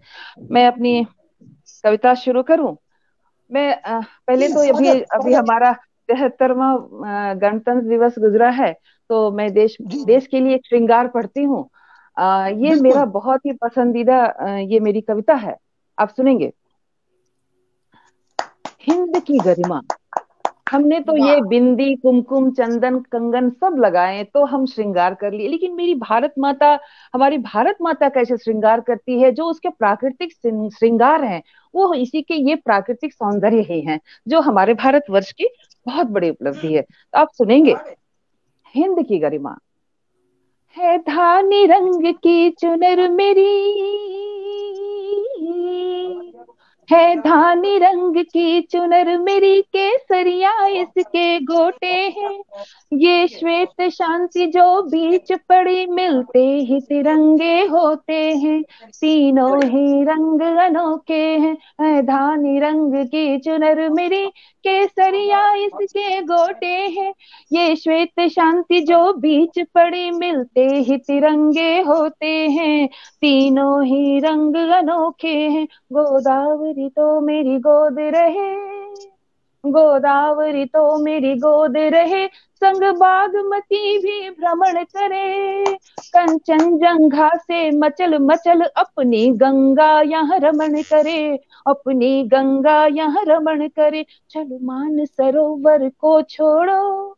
मैं अपनी कविता शुरू करूं। मैं पहले तो अभी हमारा 73वां गणतंत्र दिवस गुजरा है, तो मैं देश के लिए एक श्रृंगार पढ़ती हूँ। ये मेरा बहुत ही पसंदीदा ये मेरी कविता है, आप सुनेंगे। हिंद की गरिमा, हमने तो ये बिंदी कुमकुम चंदन कंगन सब लगाए तो हम श्रृंगार कर लिए, लेकिन मेरी भारत माता, हमारी भारत माता कैसे श्रृंगार करती है। जो उसके प्राकृतिक श्रृंगार हैं, वो इसी के ये प्राकृतिक सौंदर्य ही हैं, जो हमारे भारतवर्ष की बहुत बड़ी उपलब्धि है। तो आप सुनेंगे। हिंद की गरिमा। है धानी रंग की चुनर मेरी, है धानी रंग की चुनर मेरी, केसरिया इसके गोटे हैं। ये श्वेत शांति जो बीच पड़ी, मिलते ही तिरंगे होते हैं। तीनों ही रंग अनोखे हैं, है धानी रंग की चुनर मेरी, केसरिया इसके गोटे हैं। ये श्वेत शांति जो बीच पड़ी, मिलते ही तिरंगे होते हैं। तीनों ही रंग अनोखे हैं। गोदावरी तो मेरी गोद रहे, गोदावरी तो मेरी गोद रहे, संग बागमती भी भ्रमण करे। कंचनजंघा से मचल मचल अपनी गंगा यहाँ रमण करे, अपनी गंगा यहाँ रमण करे। चलो मान सरोवर को छोड़ो,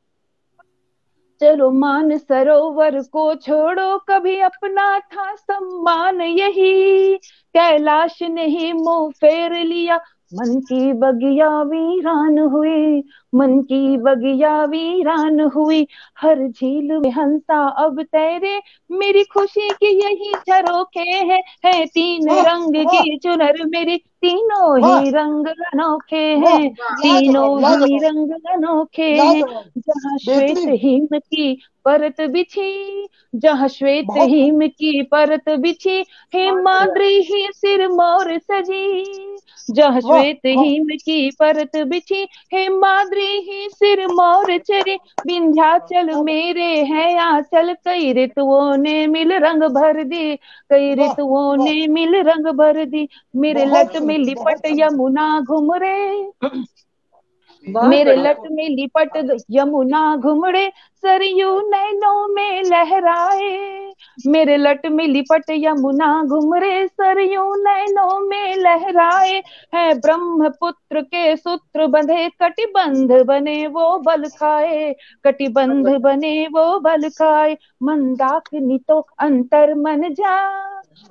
चलो मान सरोवर को छोड़ो, कभी अपना था सम्मान यही। कैलाश ने ही मुंह फेर लिया, मन की बगिया वीरान हुई, मन की बगिया वीरान हुई। हर झील में हंसा अब तैरे, मेरी खुशी की यही झरोखे है तीन रंग की चुनर मेरी, तीनों ही रंग अनोखे हैं, तीनों ही रंग अनोखे हैं। जहाँ श्वेत हिम की परत बिछी, जहाँ श्वेत हिम की परत बिछी, हिमाद्री ही सिर मोर सजी। जहाँ श्वेत हिम की परत बिछी, हिमाद्री ही सिर मोर चरी। विंध्याचल मेरे है आंचल, कई ऋतुओं ने मिल रंग भर दी, कई ऋतुओं ने मिल रंग भर दी। मेरे लट में लिपट यमुना घुमरे, मेरे लट में लिपट यमुना घुमरे, सरयू नैनों में लहराए। मेरे लट में लिपट यमुना घुमरे, सरयू नैनों में लहराए। है ब्रह्मपुत्र के सूत्र बंधे, कटिबंध बने वो बल खाए, कटिबंध बने वो बल खाए। मंदाकिनी तो अंतर मन जा,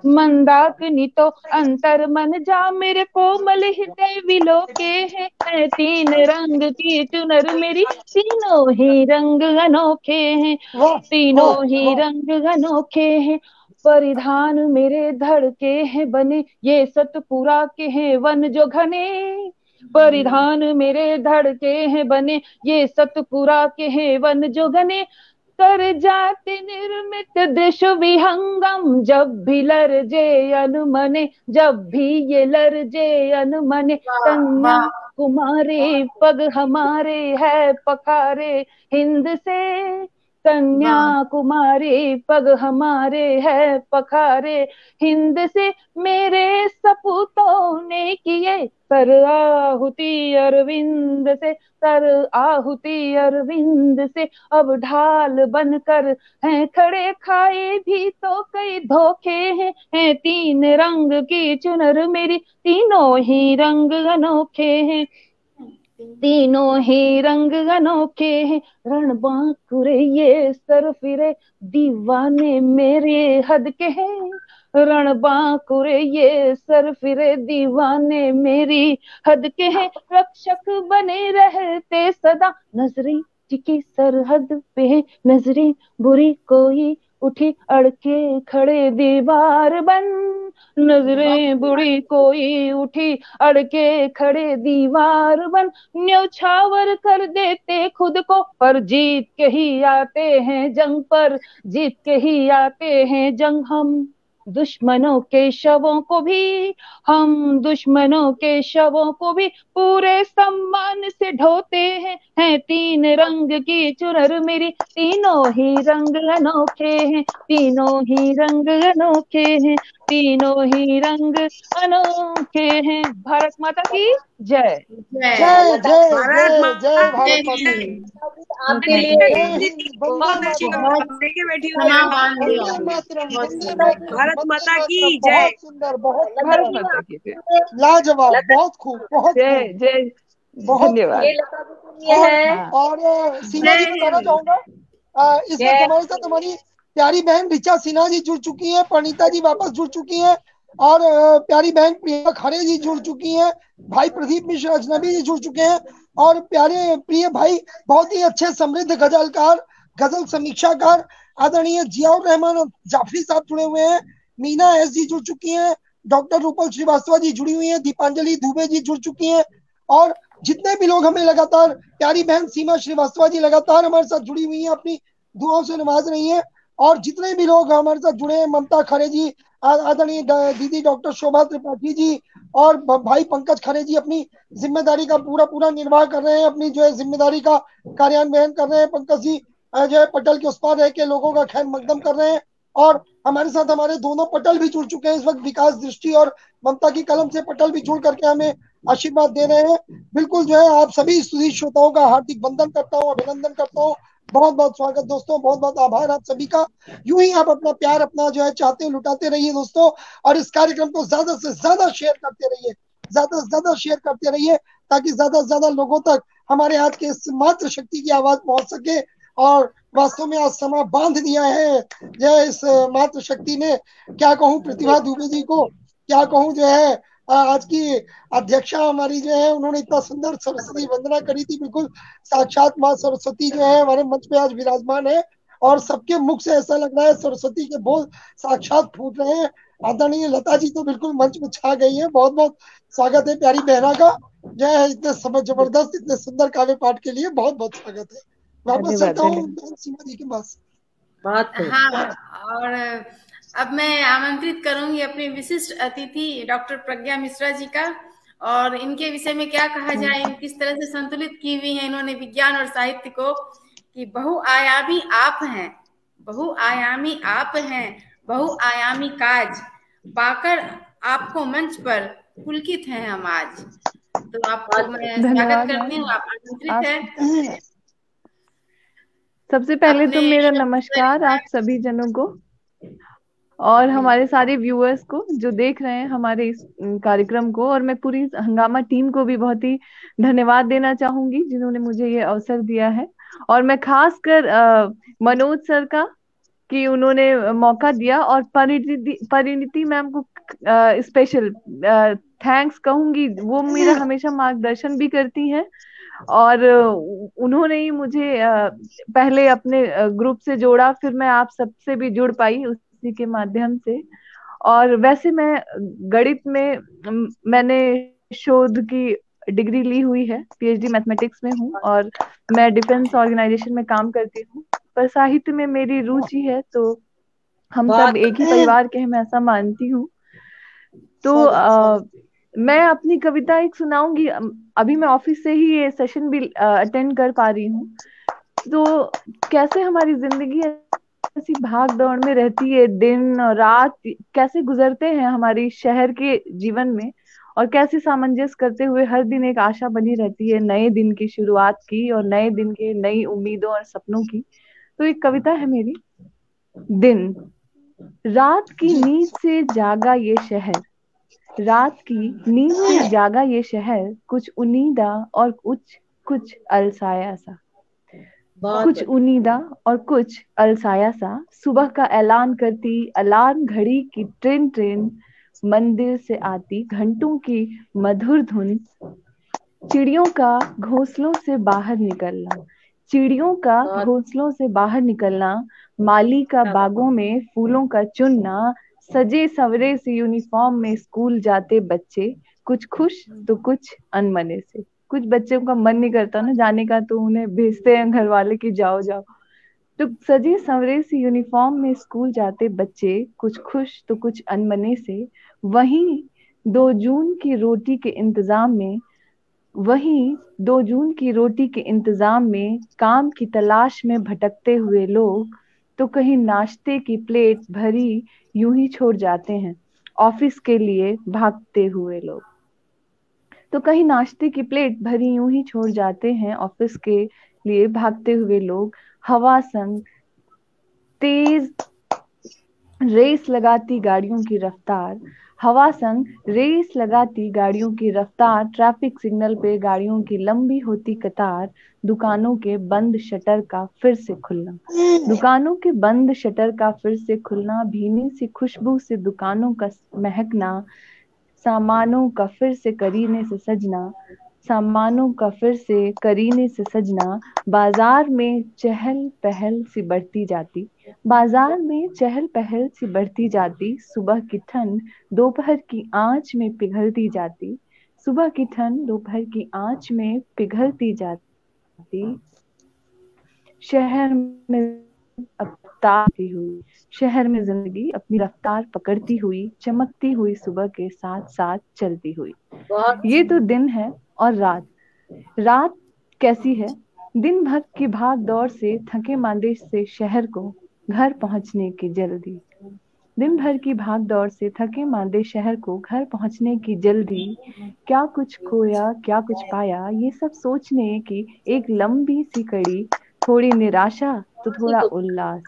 मंदाकिनी तो अंतर मन जा, मेरे कोमल हृदय विलोके है तीन रंग की चुनर मेरी, तीनों ही रंग अनोखे हैं, तीनों ही रंग अनोखे हैं। परिधान मेरे धड़ के हैं बने, ये सतपुरा के हैं वन जो घने। परिधान मेरे धड़ के हैं बने, ये सतपुरा के हैं वन जो घने। कर जाति निर्मित दृश्य विहंगम, जब भी लरजे अनुमने, जब भी ये लरजे अनुमने। कन्या कुमारी पग हमारे है पखारे हिंद से, कन्या कुमारी पग हमारे है पखारे हिंद से। मेरे सपूतों ने किए सर आहुति अरविंद से, सर आहुति अरविंद से। अब ढाल बनकर हैं खड़े, खाए भी तो कई धोखे हैं तीन रंग की चुनर मेरी, तीनों ही रंग अनोखे हैं, तीनों ही रंग अनोखे हैं। रण बांकुरे ये सर फिरे, दीवाने मेरे हद के हैं। रण बांकुरे ये सर फिरे, दीवाने मेरी हद के हैं। रक्षक बने रहते सदा, नजरें की सरहद पे है, नजरें बुरी कोई उठी अड़के खड़े दीवार बन। नजरें बुरी कोई उठी अड़के खड़े दीवार बन। न्यौछावर कर देते खुद को, पर जीत के ही आते हैं जंग पर, जीत के ही आते हैं जंग। हम दुश्मनों के शवों को भी, हम दुश्मनों के शवों को भी पूरे सम्मान से ढोते हैं तीन रंग की चुनर मेरी, तीनों ही रंग अनोखे हैं, तीनों ही रंग अनोखे हैं, तीनों ही रंग अनोखे हैं। भारत माता की जय।
जय जय जय जय भारत माता की।
आपके लिए
बहुत अच्छी लेके बैठी हुई है। भारत माता की जय।
बहुत सुंदर, बहुत
भारत माता की जय।
लाजवाब, बहुत खूब, बहुत
जय जय, धन्यवाद।
और सीमा जी को कहना चाहूंगा, इस वक्त हमारे साथ हमारी प्यारी बहन ऋचा सिन्हा जी जुड़ चुकी हैं, प्रणीता जी वापस जुड़ चुकी हैं, और प्यारी बहन प्रिया खरे जी जुड़ चुकी हैं, भाई प्रदीप मिश्र अजनबी जी जुड़ चुके हैं, और प्यारे प्रिय भाई बहुत ही अच्छे समृद्ध गजलकार, गजल समीक्षाकार आदरणीय जियाउर रहमान जाफरी साहब जुड़े हुए हैं, मीना एस जी जुड़ चुकी हैं, डॉक्टर रूपल श्रीवास्तव जी जुड़ी हुई हैं, दीपांजलि दुबे जी जुड़ चुकी हैं, और जितने भी लोग हमें लगातार, प्यारी बहन सीमा श्रीवास्तव जी लगातार हमारे साथ जुड़ी हुई हैं, अपनी दुआओं से नवाज रही हैं, और जितने भी लोग हमारे साथ जुड़े हैं, ममता खरे जी, आदरणीय दीदी डॉक्टर शोभा त्रिपाठी जी, और भाई पंकज खरे जी अपनी जिम्मेदारी का पूरा निर्वाह कर रहे हैं, अपनी जो है जिम्मेदारी का कार्यान्वयन कर रहे हैं। पंकज जी जो है पटल के उस पार रह के लोगों का खैर मकदम कर रहे हैं, और हमारे साथ हमारे दोनों पटल भी जुड़ चुके हैं इस वक्त, विकास दृष्टि और ममता की कलम से पटल भी जुड़ करके हमें आशीर्वाद दे रहे हैं। बिल्कुल जो है आप सभी स्तुति श्रोताओं का हार्दिक वंदन करता हूँ, अभिनंदन करता हूँ, बहुत बहुत स्वागत दोस्तों, बहुत बहुत आभार आप सभी का। यूं ही आप अपना प्यार अपना जो है चाहते हैं लुटाते रहिए दोस्तों, और इस कार्यक्रम को ज्यादा से ज्यादा शेयर करते रहिए, ज्यादा से ज्यादा शेयर करते रहिए, ताकि ज्यादा से ज्यादा लोगों तक हमारे आज के इस मातृ शक्ति की आवाज पहुंच सके। और वास्तव में आज समा बांध दिया है जो इस मातृ शक्ति ने, क्या कहूँ प्रतिभा दुबे जी को, क्या कहूँ जो है आज की अध्यक्षा हमारी जो है, उन्होंने इतना सुंदर सरस्वती वंदना करी थी, बिल्कुल साक्षात माँ सरस्वती जो है हमारे मंच पे आज विराजमान है, और सबके मुख से ऐसा लग रहा है सरस्वती के बोल साक्षात फूट रहे हैं। आदरणीय लता जी तो बिल्कुल मंच में छा गई है। बहुत बहुत स्वागत है प्यारी बहना का। जय है, इतने जबरदस्त इतने सुंदर काव्य पाठ के लिए बहुत बहुत स्वागत है। वापस चलता हूँ सीमा जी के पास।
हाँ, और अब मैं आमंत्रित करूंगी अपने विशिष्ट अतिथि डॉक्टर प्रज्ञा मिश्रा जी का, और इनके विषय में क्या कहा जाए, किस तरह से संतुलित की हुई है इन्होंने विज्ञान और साहित्य को, कि बहुआयामी आप हैं, बहुआयामी आप हैं, बहुआयामी काज पाकर आपको मंच पर पुलकित हैं हम आज। तो आपको मैं स्वागत करती हूँ, आप आमंत्रित हैं।
सबसे पहले तो मेरा नमस्कार आप सभी जनों को और हमारे सारे व्यूअर्स को जो देख रहे हैं हमारे इस कार्यक्रम को, और मैं पूरी हंगामा टीम को भी बहुत ही धन्यवाद देना चाहूंगी जिन्होंने मुझे ये अवसर दिया है। और मैं खासकर मनोज सर का कि उन्होंने मौका दिया, और परिणीति मैम को स्पेशल थैंक्स कहूंगी। वो मेरा हमेशा मार्गदर्शन भी करती हैं, और उन्होंने ही मुझे पहले अपने ग्रुप से जोड़ा, फिर मैं आप सबसे भी जुड़ पाई उसी के माध्यम से। और वैसे मैं गणित में मैंने शोध की डिग्री ली हुई है, पीएचडी मैथमेटिक्स में हूँ, और मैं डिफेंस ऑर्गेनाइजेशन में काम करती हूँ। पर साहित्य में मेरी रुचि है, तो हम सब एक ही परिवार के हैं, मैं ऐसा मानती हूँ। तो मैं अपनी कविता एक सुनाऊंगी। अभी मैं ऑफिस से ही ये सेशन भी अटेंड कर पा रही हूँ। तो कैसे हमारी जिंदगी ऐसी भाग दौड़ में रहती है, दिन और रात कैसे गुजरते हैं हमारी शहर के जीवन में, और कैसे सामंजस्य करते हुए हर दिन एक आशा बनी रहती है नए दिन की शुरुआत की, और नए दिन के नई उम्मीदों और सपनों की। तो एक कविता है मेरी। दिन। रात की नींद से जागा ये शहर, रात की नींद से जागा ये शहर, कुछ उनीदा और कुछ अलसाया सा, कुछ उनीदा और कुछ अलसाया सा। सुबह का ऐलान करती अलार्म घड़ी की ट्रेन ट्रेन, मंदिर से आती घंटों की मधुर धुन, चिड़ियों का घोंसलों से बाहर निकलना, चिड़ियों का घोंसलों से बाहर निकलना, माली का बागों में फूलों का चुनना, सजे सवरे से यूनिफॉर्म में स्कूल जाते बच्चे, कुछ खुश तो कुछ अनमने से। कुछ बच्चों का मन नहीं करता ना जाने का, तो उन्हें भेजते हैं घर वाले कि जाओ जाओ। तो सजे सवरे से यूनिफॉर्म में स्कूल जाते बच्चे, कुछ खुश तो कुछ अनमने से। वहीं 2 जून की रोटी के इंतजाम में, वहीं 2 जून की रोटी के इंतजाम में काम की तलाश में भटकते हुए लोग, तो कहीं नाश्ते की प्लेट भरी यूं ही छोड़ जाते हैं ऑफिस के लिए भागते हुए लोग। तो कहीं नाश्ते की प्लेट भरी यूं ही छोड़ जाते हैं ऑफिस के लिए भागते हुए लोग। हवा संग तेज रेस लगाती गाड़ियों की रफ्तार, हवा संग रेस लगाती गाड़ियों की रफ्तार, ट्रैफिक सिग्नल पे गाड़ियों की लंबी होती कतार, दुकानों के बंद शटर का फिर से खुलना, दुकानों के बंद शटर का फिर से खुलना, भीनी सी खुशबू से दुकानों का महकना, सामानों का फिर से करीने से सजना, सामानों का फिर से करीने से सजना। बाजार में चहल पहल सी बढ़ती जाती, बाजार में चहल पहल सी बढ़ती जाती, सुबह की ठंड दोपहर की आंच में पिघलती जाती, सुबह की ठंड दोपहर की आंच में पिघलती जाती। शहर में अपताती हुई, शहर में जिंदगी अपनी रफ्तार पकड़ती हुई, चमकती हुई सुबह के साथ साथ चलती हुई। ये तो दिन है। और रात, रात कैसी है? दिन भर की भाग दौड़ से थके मांदे से शहर को घर पहुंचने की जल्दी, दिन भर की भाग दौड़ से थके मांदे शहर को घर पहुंचने की जल्दी, क्या कुछ खोया क्या कुछ पाया, ये सब सोचने की एक लंबी सी कड़ी। थोड़ी निराशा तो थोड़ा उल्लास,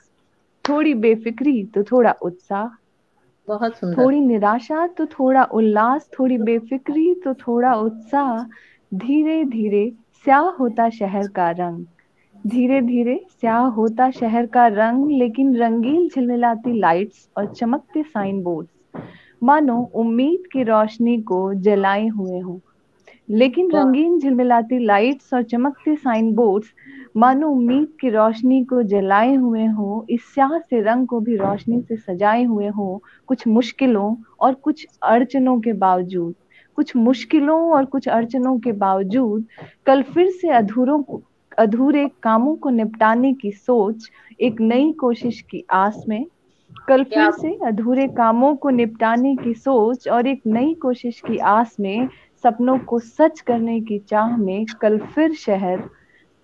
थोड़ी बेफिक्री तो थोड़ा उत्साह,
बहुत सुंदर।
थोड़ी निराशा तो थोड़ा उल्लास, थोड़ी बेफिक्री तो थोड़ा उत्साह। धीरे धीरे स्याह होता शहर का रंग, धीरे धीरे स्याह होता शहर का रंग, लेकिन रंगीन झिलमिलाती लाइट्स और चमकते साइन बोर्ड्स मानो उम्मीद की रोशनी को जलाए हुए हों, लेकिन रंगीन झिलमिलाती लाइट्स और चमकते साइन बोर्ड्स मानो उम्मीद की रोशनी को जलाए हुए हो, इस स्याह से रंग को भी रोशनी से सजाए हुए हो। कुछ मुश्किलों और कुछ अड़चनों के बावजूद, कुछ मुश्किलों और कुछ अड़चनों के बावजूद कल फिर से अधूरे कामों को निपटाने की सोच, एक नई कोशिश की आस में। कल फिर से अधूरे कामों को निपटाने की सोच और एक नई कोशिश की आस में, सपनों को सच करने की चाह में कल फिर शहर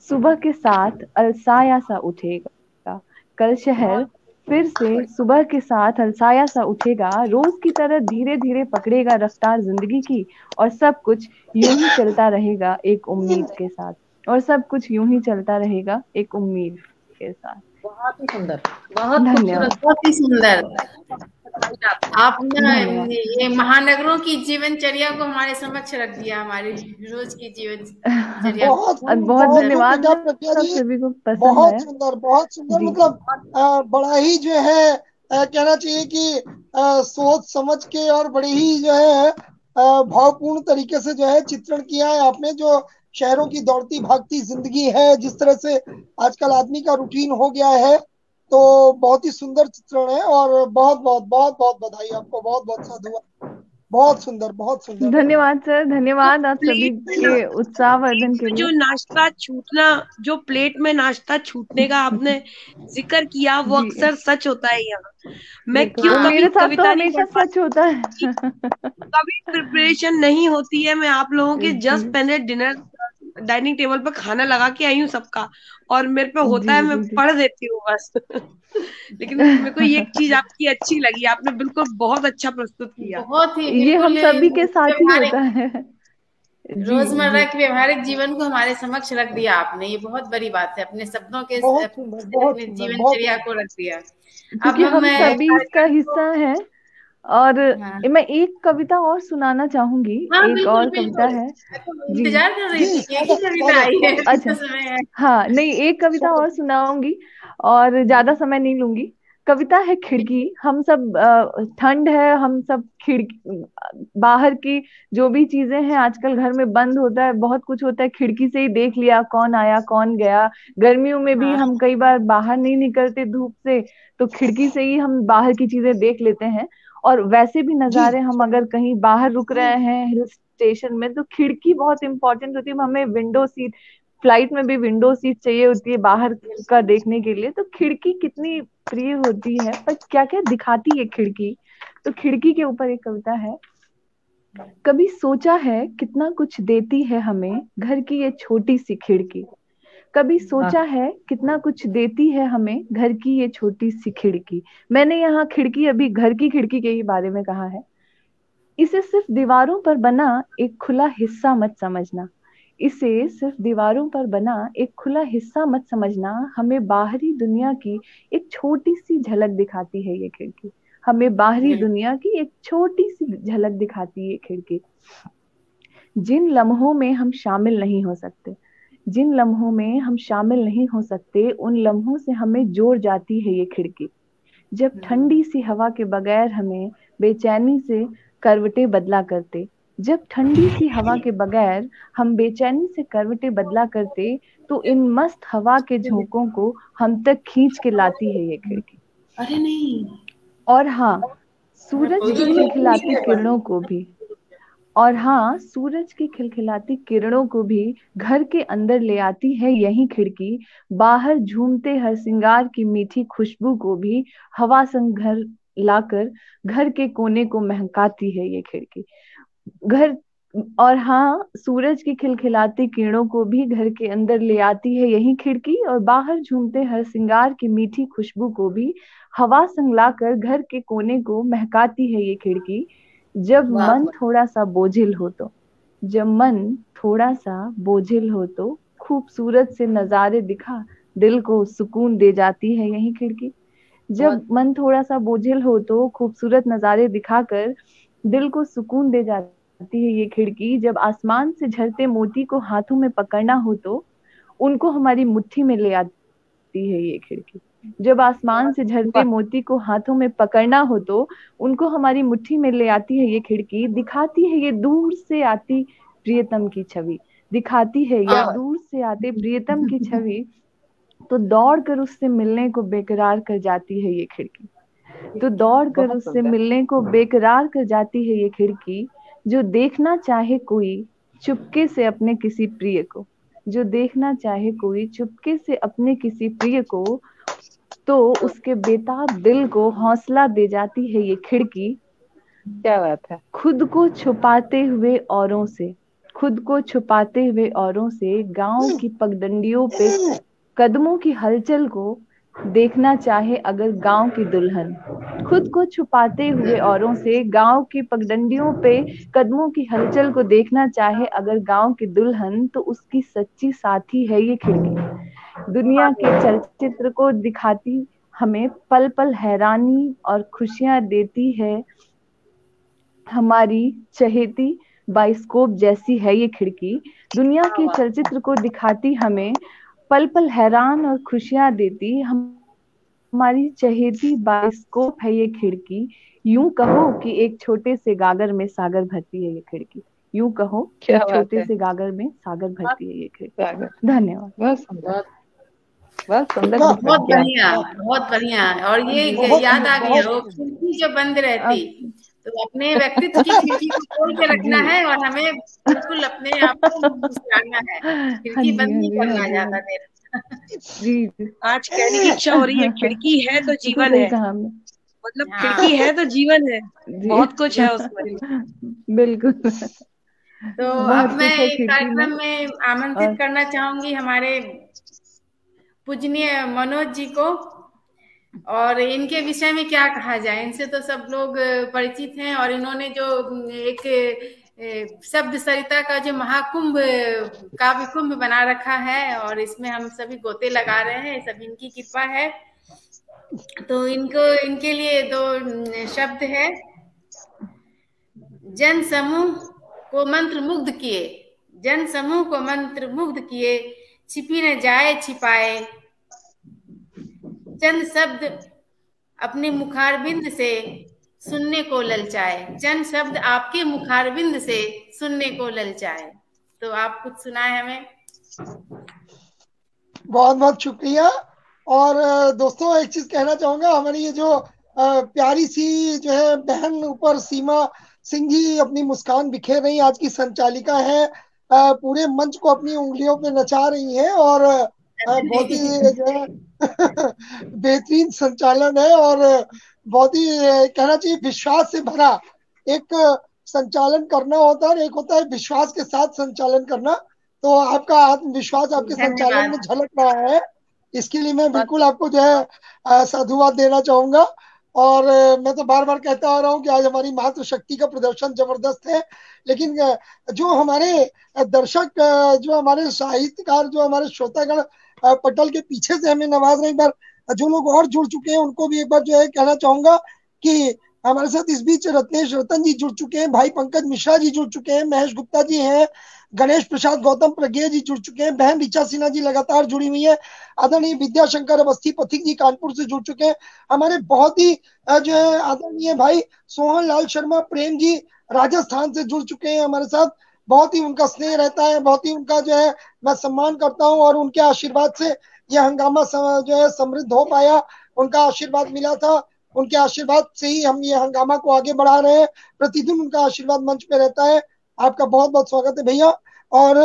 सुबह के साथ अलसाया सा उठेगा। कल शहर फिर से सुबह के साथ अलसाया सा उठेगा, रोज की तरह धीरे धीरे पकड़ेगा रफ्तार जिंदगी की, और सब कुछ यूं ही चलता रहेगा एक उम्मीद के साथ, और सब कुछ यूं ही चलता रहेगा एक उम्मीद के साथ।
बहुत ही सुंदर, बहुत
धन्यवाद,
बहुत ही सुंदर। आपने ये महानगरों की जीवनचर्या को हमारे समक्ष रख दिया, हमारी रोज की जीवनचर्या।
बहुत धन्यवाद सभी को पसंद
बहुत
आया।
सुंदर, बहुत सुंदर। मतलब बड़ा ही जो है कहना चाहिए कि सोच समझ के और बड़े ही जो है भावपूर्ण तरीके से जो है चित्रण किया है आपने। जो शहरों की दौड़ती भागती जिंदगी है, जिस तरह से आजकल आदमी का रूटीन हो गया है, तो बहुत ही सुंदर चित्रण है। और बहुत बहुत बहुत बहुत बधाई आपको, बहुत बहुत साधुवाद। बहुत सुंदर, बहुत सुंदर।
धन्यवाद सर, धन्यवाद आप सभी के उत्साहवर्धन के लिए।
जो नाश्ता छूटना, जो प्लेट में नाश्ता छूटने का आपने जिक्र किया, वो अक्सर सच होता है यहाँ। मैं क्यों
मेरे साथ तो हमेशा सच होता है।
कभी प्रिपरेशन नहीं होती है। मैं आप लोगों के जस्ट पहले डिनर डाइनिंग टेबल पर खाना लगा के आई हूँ सबका, और मेरे पे होता है मैं पढ़ देती हूँ बस। लेकिन मेरे को ये चीज आपकी अच्छी लगी, आपने बिल्कुल बहुत अच्छा प्रस्तुत किया।
बहुत ही,
ये हम सभी के साथ ही होता है।
रोजमर्रा के व्यवहारिक जीवन को हमारे समक्ष रख दिया आपने, ये बहुत बड़ी बात है। अपने शब्दों के अपने जीवनचर्या को रख दिया।
क्योंकि हम सभी इसका हिस्सा है। और मैं एक कविता और सुनाना चाहूंगी। एक और कविता है,
इंतजार कर रही थी कि कविता आई है।
अच्छा, हाँ, नहीं, एक कविता और सुनाऊंगी और ज्यादा समय नहीं लूंगी। कविता है खिड़की। हम सब ठंड है, हम सब खिड़की, बाहर की जो भी चीजें हैं आजकल घर में बंद होता है, बहुत कुछ होता है, खिड़की से ही देख लिया कौन आया कौन गया। गर्मियों में भी हम कई बार बाहर नहीं निकलते धूप से, तो खिड़की से ही हम बाहर की चीजें देख लेते हैं। और वैसे भी नजारे, हम अगर कहीं बाहर रुक रहे हैं हिल स्टेशन में, तो खिड़की बहुत इंपॉर्टेंट होती है। हमें विंडो सीट, फ्लाइट में भी विंडो सीट चाहिए होती है बाहर का देखने के लिए। तो खिड़की कितनी प्रिय होती है, पर क्या क्या दिखाती है खिड़की। तो खिड़की के ऊपर एक कविता है। कभी सोचा है कितना कुछ देती है हमें घर की ये छोटी सी खिड़की। कभी सोचा है कितना कुछ देती है हमें घर की ये छोटी सी खिड़की। मैंने यहाँ खिड़की अभी घर की खिड़की के ही बारे में कहा है। इसे सिर्फ दीवारों पर बना एक खुला हिस्सा मत समझना। इसे सिर्फ दीवारों पर बना एक खुला हिस्सा मत समझना। हमें बाहरी दुनिया की एक छोटी सी झलक दिखाती है ये खिड़की। हमें बाहरी दुनिया की एक छोटी सी झलक दिखाती है ये खिड़की। जिन लम्हों में हम शामिल नहीं हो सकते, जिन लम्हों में हम शामिल नहीं हो सकते, उन लम्हों से हमें जोड़ जाती है ये खिड़की। जब ठंडी सी हवा के बगैर हमें बेचैनी से करवटें बदला करते, जब ठंडी सी हवा के बगैर हम बेचैनी से करवटें बदला करते, तो इन मस्त हवा के झोंकों को हम तक खींच के लाती है ये खिड़की।
अरे नहीं।
और हाँ, सूरज की खिलखिलाती किरणों को भी, और हाँ, सूरज की खिलखिलाती किरणों को भी घर के अंदर ले आती है यही खिड़की। बाहर झूमते हर श्रृंगार की मीठी खुशबू को भी हवा संग घर लाकर घर के कोने को महकाती है ये खिड़की। घर, और हाँ, सूरज की खिलखिलाती किरणों को भी घर के अंदर ले आती है यही खिड़की, और बाहर झूमते हर श्रृंगार की मीठी खुशबू को भी हवा संग लाकर घर के कोने को महकाती है ये खिड़की। जब मन थोड़ा सा बोझिल हो तो, जब मन थोड़ा सा बोझिल हो तो खूबसूरत से नजारे दिखा दिल को सुकून दे जाती है यही खिड़की। जब मन थोड़ा सा बोझिल हो तो खूबसूरत नजारे दिखाकर दिल को सुकून दे जाती है ये खिड़की। जब आसमान से झरते मोती को हाथों में पकड़ना हो तो उनको हमारी मुट्ठी में ले आती है ये खिड़की। जब आसमान से झरते मोती को हाथों में पकड़ना हो तो उनको हमारी मुट्ठी में ले आती है ये खिड़की। दिखाती है ये दूर से आती प्रियतम की छवि दिखाती है, या दूर से आते प्रियतम की छवि तो दौड़ कर उससे मिलने को बेकरार कर जाती है ये खिड़की। तो दौड़ कर उससे मिलने को बेकरार कर जाती है ये खिड़की। जो देखना चाहे कोई चुपके से अपने किसी प्रिय को, जो देखना चाहे कोई चुपके से अपने किसी प्रिय को, तो उसके बेताब दिल को हौसला दे जाती है ये खिड़की। क्या बात है। खुद को छुपाते हुए औरों से, खुद को छुपाते हुए औरों से गांव की पगडंडियों पे कदमों की हलचल को देखना चाहे अगर गांव की दुल्हन, खुद को छुपाते हुए औरों से गांव की पगडंडियों पे कदमों की हलचल को देखना चाहे अगर गांव की दुल्हन, तो उसकी सच्ची साथी है ये खिड़की। दुनिया के चलचित्र को दिखाती हमें पल पल हैरानी और खुशियां देती है, हमारी चहेती बाइस्कोप जैसी है ये खिड़की। दुनिया के चलचित्र को दिखाती हमें पल पल हैरान और खुशियां देती, हमारी चहेती बाइस्कोप है ये खिड़की। यूं कहो कि एक छोटे से गागर में सागर भरती है ये खिड़की। यूं कहो कि छोटे से गागर में सागर भरती है ये खिड़की। धन्यवाद। बहुत सुंदर, बहुत सुंदर,
बहुत बढ़िया, बहुत बढ़िया। और ये याद आ गया, वो खिड़की जो बंद रहती, तो अपने व्यक्तित्व की खिड़की को खोल के रखना है और हमें बिल्कुल अपने आप को मुस्कुराना है, खिड़की बंद नहीं करना ज्यादा देर।
आज कहने की इच्छा हो रही है, खिड़की है तो जीवन है, मतलब खिड़की है तो जीवन है, बहुत कुछ है उसमें।
बिल्कुल।
तो अब मैं कार्यक्रम में आमंत्रित करना चाहूंगी हमारे पूजनीय मनोज जी को, और इनके विषय में क्या कहा जाए, इनसे तो सब लोग परिचित हैं, और इन्होंने जो एक शब्द सरिता का जो महाकुंभ काव्य कुंभ बना रखा है, और इसमें हम सभी गोते लगा रहे हैं, सब इनकी कृपा है। तो इनके लिए दो शब्द है। जन समूह को मंत्र मुग्ध किए, जन समूह को मंत्र मुग्ध किए, छिपी न जाए छिपाए, चंद शब्द अपने मुखारबिंद से सुनने को ललचाए, चंद शब्द आपके मुखारबिंद से सुनने को ललचाए। तो आप कुछ सुनाए हमें।
बहुत बहुत शुक्रिया। और दोस्तों एक चीज कहना चाहूंगा, हमारी ये जो प्यारी सी जो है बहन ऊपर सीमा सिंह जी अपनी मुस्कान बिखेर रही, आज की संचालिका है, पूरे मंच को अपनी उंगलियों पे नचा रही है, और बहुत ही जो है बेहतरीन संचालन है, और बहुत ही कहना चाहिए विश्वास से भरा एक संचालन करना होता है, और एक होता है विश्वास के साथ संचालन करना। तो आपका आत्मविश्वास आपके संचालन में झलक रहा है, इसके लिए मैं बिल्कुल आपको जो है साधुवाद देना चाहूंगा। और मैं तो बार बार कहता आ रहा हूँ कि आज हमारी मातृशक्ति का प्रदर्शन जबरदस्त है, लेकिन जो हमारे दर्शक, जो हमारे साहित्यकार, जो हमारे श्रोतागण पटल के पीछे से हमें नवाज रहे, एक बार जो लोग और जुड़ चुके हैं उनको भी एक बार जो है कहना चाहूंगा कि हमारे साथ इस बीच रत्नेश रतन जी जुड़ चुके हैं, भाई पंकज मिश्रा जी जुड़ चुके हैं, महेश गुप्ता जी हैं, गणेश प्रसाद गौतम प्रज्ञा जी जुड़ चुके हैं, बहन ऋचा सिन्हा जी लगातार जुड़ी हुई है, आदरणीय विद्याशंकर अवस्थी पथिक जी कानपुर से जुड़ चुके हैं, हमारे बहुत ही जो है आदरणीय भाई सोहन लाल शर्मा प्रेम जी राजस्थान से जुड़ चुके हैं हमारे साथ। बहुत ही उनका स्नेह रहता है, बहुत ही उनका जो है मैं सम्मान करता हूँ, और उनके आशीर्वाद से यह हंगामा जो है समृद्ध हो पाया, उनका आशीर्वाद मिला था, उनके आशीर्वाद से ही हम ये हंगामा को आगे बढ़ा रहे हैं, प्रतिदिन उनका आशीर्वाद मंच पे रहता है। आपका बहुत बहुत स्वागत है भैया। और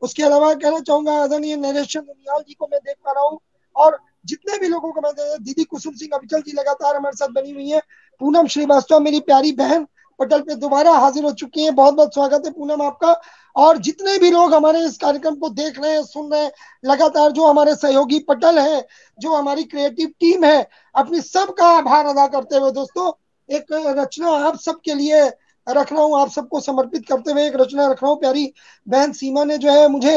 उसके अलावा कहना चाहूंगा आदरणीय नरेश दुनियाल जी को मैं देख पा रहा हूँ, और जितने भी लोगों को मैं दीदी कुसुम सिंह अविचल जी लगातार हमारे साथ बनी हुई है, पूनम श्रीवास्तव मेरी प्यारी बहन पटल पे दोबारा हाजिर हो चुकी है, बहुत बहुत स्वागत है पूनम आपका। और जितने भी लोग हमारे इस कार्यक्रम को देख रहे हैं, सुन रहे हैं लगातार, जो हमारे सहयोगी पटल है, जो हमारी क्रिएटिव टीम है, अपनी सबका आभार अदा करते हुए दोस्तों एक रचना आप सबके लिए रख रहा हूँ, आप सबको समर्पित करते हुए एक रचना रख रहा हूँ। प्यारी बहन सीमा ने जो है मुझे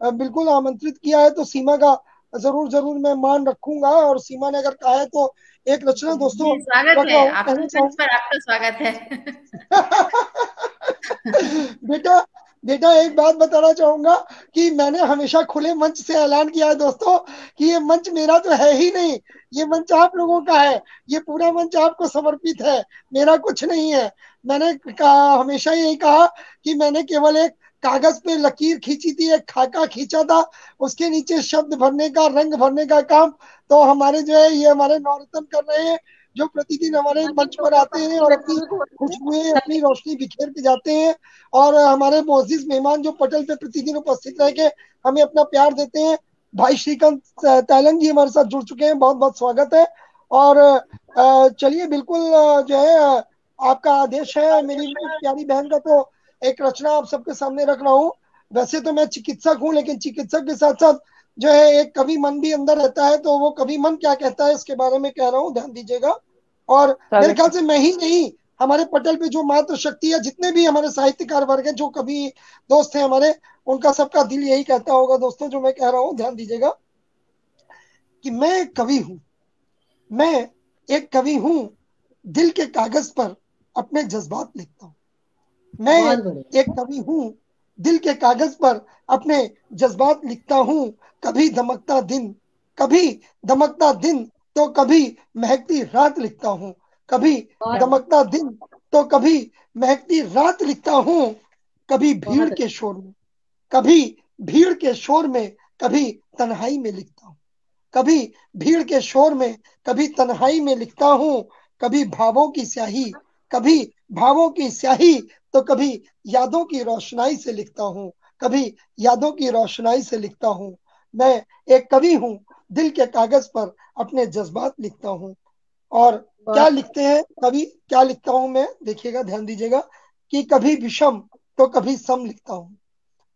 बिल्कुल आमंत्रित किया है, तो सीमा का जरूर मैं मान रखूंगा, और सीमा ने अगर कहा है तो एक रचना दोस्तों
स्वागत है आपका, पर आपका स्वागत है।
बेटा बेटा एक बात बताना चाहूंगा कि मैंने हमेशा खुले मंच से ऐलान किया है दोस्तों कि ये मंच मेरा तो है ही नहीं, ये मंच आप लोगों का है, ये पूरा मंच आपको समर्पित है, मेरा कुछ नहीं है। मैंने हमेशा यही कहा कि मैंने केवल एक कागज पे लकीर खींची थी, एक खाका खींचा था, उसके नीचे शब्द भरने का, रंग भरने का काम तो हमारे जो है ये हमारे नवरत्न कर रहे हैं, जो प्रतिदिन हमारे मंच पर आते हैं और अपनी खुशबुएं, अपनी रोशनी बिखेर के जाते हैं। और हमारे मोअज़्ज़िज़ मेहमान जो पटल पे प्रतिदिन उपस्थित रह के हमें अपना प्यार देते हैं, भाई श्रीकांत तैलंग जी हमारे साथ जुड़ चुके हैं, बहुत बहुत स्वागत है। और चलिए बिल्कुल जो है आपका आदेश है, मेरी प्यारी बहन का तो एक रचना आप सबके सामने रख रहा हूँ। वैसे तो मैं चिकित्सक हूँ, लेकिन चिकित्सक के साथ साथ जो है एक कवि मन भी अंदर रहता है, तो वो कवि मन क्या कहता है इसके बारे में कह रहा हूँ, ध्यान दीजिएगा। और मेरे ख्याल से मैं ही नहीं, हमारे पटल पे जो मातृ शक्ति है, जितने भी हमारे साहित्यकार वर्ग है, जो कवि दोस्त हैं हमारे, उनका सबका दिल यही कहता होगा दोस्तों जो मैं कह रहा हूँ, ध्यान दीजिएगा कि मैं एक कवि हूँ, मैं एक कवि हूँ, दिल के कागज पर अपने जज्बात लिखता हूँ। मैं एक कवि हूँ, दिल के कागज पर अपने जज्बात लिखता हूँ। कभी दमकता दिन, कभी दमकता दिन तो कभी महकती रात लिखता हूँ, कभी दमकता दिन तो कभी महकती रात लिखता हूँ। कभी भीड़ के शोर में, कभी भीड़ के शोर में, कभी तन्हाई में लिखता हूँ, कभी भीड़ के शोर में, कभी तन्हाई में लिखता हूँ। कभी भावों की स्याही, कभी भावों की स्याही तो कभी यादों की रोशनाई से लिखता हूँ, कभी यादों की रोशनाई से लिखता हूँ। मैं एक कवि हूँ, दिल के कागज पर अपने जज्बात लिखता हूँ। और क्या लिखते हैं कवि, क्या लिखता हूँ मैं, देखिएगा, ध्यान दीजिएगा कि कभी विषम तो कभी सम लिखता हूँ,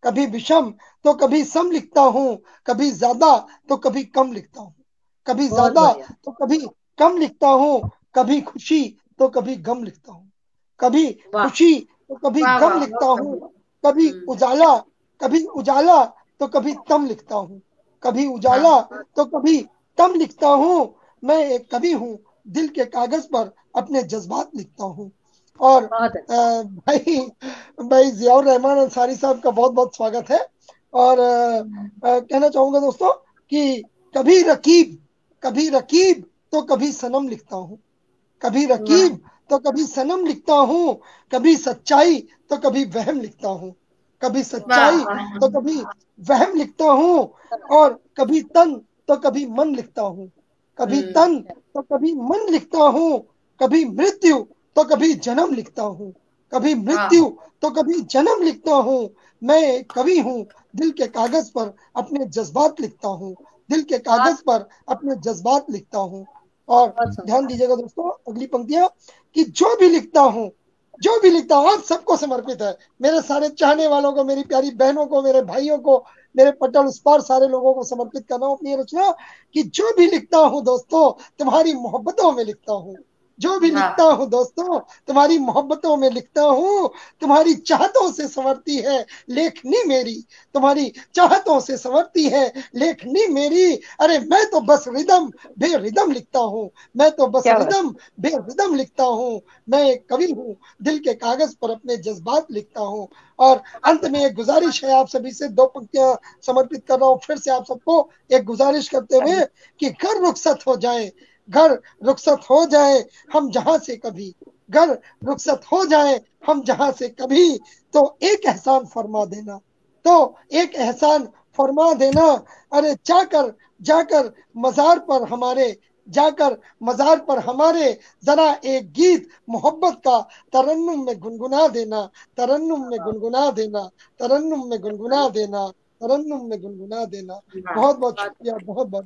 कभी विषम तो कभी सम लिखता हूँ, कभी ज्यादा तो कभी कम लिखता हूँ, कभी ज्यादा तो कभी कम लिखता हूँ। कभी खुशी तो कभी गम लिखता हूँ, कभी खुशी तो कभी गम लिखता हूँ। कभी उजाला, कभी उजाला तो कभी तम लिखता हूँ, कभी उजाला तो कभी तम लिखता हूँ। मैं एक कवि हूँ, दिल के कागज पर अपने जज्बात लिखता हूँ। और भाई जियाउर रहमान अंसारी साहब का बहुत बहुत स्वागत है। और कहना चाहूंगा दोस्तों कि कभी रकीब तो कभी सनम लिखता हूँ, कभी रकीब तो कभी सनम लिखता हूँ। कभी सच्चाई तो कभी वहम लिखता हूँ, कभी सच्चाई तो कभी वहम लिखता हूँ। और कभी तन तो कभी मन लिखता हूँ, कभी तन तो कभी मन लिखता हूँ। कभी मृत्यु तो कभी जन्म लिखता हूँ, कभी मृत्यु तो कभी जन्म लिखता हूँ। मैं कवि हूँ, दिल के कागज पर अपने जज्बात लिखता हूँ, दिल के कागज पर अपने जज्बात लिखता हूँ। और ध्यान दीजिएगा दोस्तों, अगली पंक्तियां कि जो भी लिखता हूँ, जो भी लिखता हूँ आप सबको समर्पित है, मेरे सारे चाहने वालों को, मेरी प्यारी बहनों को, मेरे भाइयों को, मेरे पटल उस पार सारे लोगों को समर्पित कर रहा हूँ अपनी रचना कि जो भी लिखता हूँ दोस्तों तुम्हारी मोहब्बतों में लिखता हूँ, जो भी लिखता हूँ दोस्तों तुम्हारी मोहब्बतों में लिखता हूँ। तुम्हारी चाहतों से संवरती है लेखनी मेरी, तुम्हारी चाहतों से संवरती है लेखनी मेरी। अरे मैं तो बस रिदम बेरिदम लिखता हूँ, मैं तो बस रिदम बेरिदम लिखता हूँ। मैं एक कवि हूँ, दिल के कागज पर अपने जज्बात लिखता हूँ। और अंत में एक गुजारिश है आप सभी से, दो पंक्तियां समर्पित कर रहा हूँ फिर से आप सबको एक गुजारिश करते हुए कि घर रुखसत हो जाए, घर रुखसत हो जाए हम जहां से कभी, घर रुखसत हो जाए हम जहां से कभी, तो एक एहसान फरमा देना, तो एक एहसान फरमा देना। अरे जाकर जाकर मजार पर हमारे, जाकर मजार पर हमारे जरा एक गीत मोहब्बत का तरन्नुम में गुनगुना देना, तरन्नुम में गुनगुना देना, तरन्नुम में गुनगुना देना, तरन्नुम में गुनगुना देना। बहुत बहुत शुक्रिया, बहुत बहुत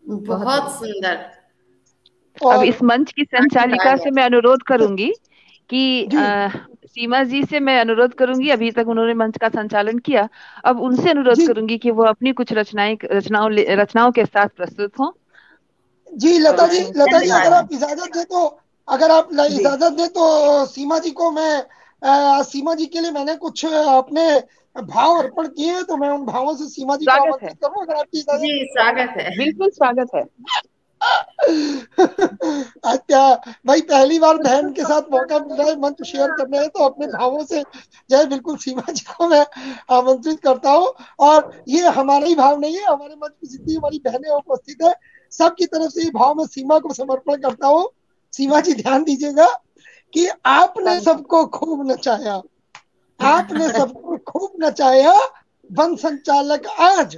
बहुत सुंदर।
अब इस मंच की संचालिका से मैं अनुरोध करूंगी कि सीमा जी से मैं अनुरोध करूंगी, अभी तक उन्होंने मंच का संचालन किया, अब उनसे अनुरोध करूंगी कि वो अपनी कुछ रचनाओं के साथ प्रस्तुत हों।
जी लता जी, लता जी अगर आप इजाजत दे तो, अगर आप इजाजत दे तो सीमा जी को मैं सीमा जी के लिए मैंने कुछ अपने भाव अर्पण किए हैं, तो मैं उन भावों से सीमा जी को आमंत्रित करूं, अगर आपकी इजाजत।
जी स्वागत है,
बिल्कुल स्वागत है।
अच्छा भाई, पहली बार बहन के साथ मौका मिल रहा है मंच शेयर करने है, तो अपने भावों से जो है बिल्कुल सीमा जी को मैं आमंत्रित करता हूँ। और ये हमारा ही भाव नहीं है, हमारे मंच में जितनी हमारी बहनें उपस्थित है सबकी तरफ से ये भाव मैं सीमा को समर्पण करता हूँ। सीमा जी ध्यान दीजिएगा कि आपने सबको खूब नचाया, आपने सबको खूब नचाया, वन संचालक आज,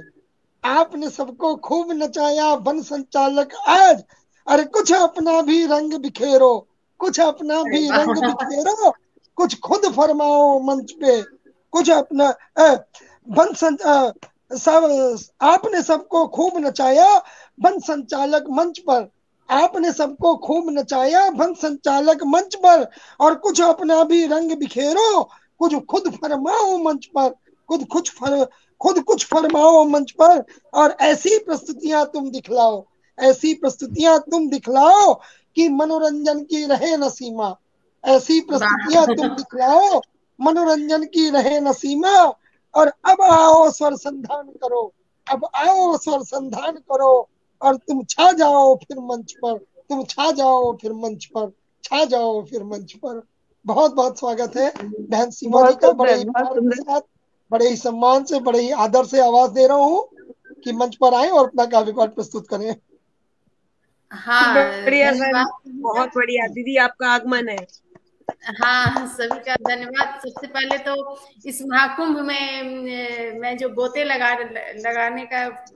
आपने सबको खूब नचाया, वन संचालक आज। अरे कुछ अपना भी रंग बिखेरो, कुछ अपना भी रंग बिखेरो, कुछ खुद फरमाओ मंच पे, कुछ अपना वन सब आपने सबको खूब नचाया वन संचालक मंच पर, आपने सबको खूब नचाया वन संचालक मंच पर, और कुछ अपना भी रंग बिखेरो, कुछ खुद फरमाओ मंच पर, खुद कुछ फरमाओ मंच पर, और ऐसी प्रस्तुतियां तुम दिखलाओ, ऐसी प्रस्तुतियां तुम दिखलाओ कि मनोरंजन की रहे न सीमा, ऐसी प्रस्तुतियां तुम दिखलाओ मनोरंजन की रहे न सीमा। और अब आओ स्वर संधान करो, अब आओ स्वर संधान करो, और तुम छा जाओ फिर मंच पर, तुम छा जाओ फिर मंच पर, छा जाओ फिर मंच पर। बहुत बहुत स्वागत है बहन सीमा जी का, बड़े ही प्यार के साथ, बड़े ही सम्मान से, बड़े ही आदर से आवाज दे रहा हूँ कि मंच पर आए और अपना काव्य पाठ प्रस्तुत करें।
हाँ,
बढ़िया सर, बहुत बढ़िया दीदी, आपका आगमन है।
हाँ, सभी का धन्यवाद। सबसे पहले तो इस महाकुंभ में मैं जो गोते लगाने का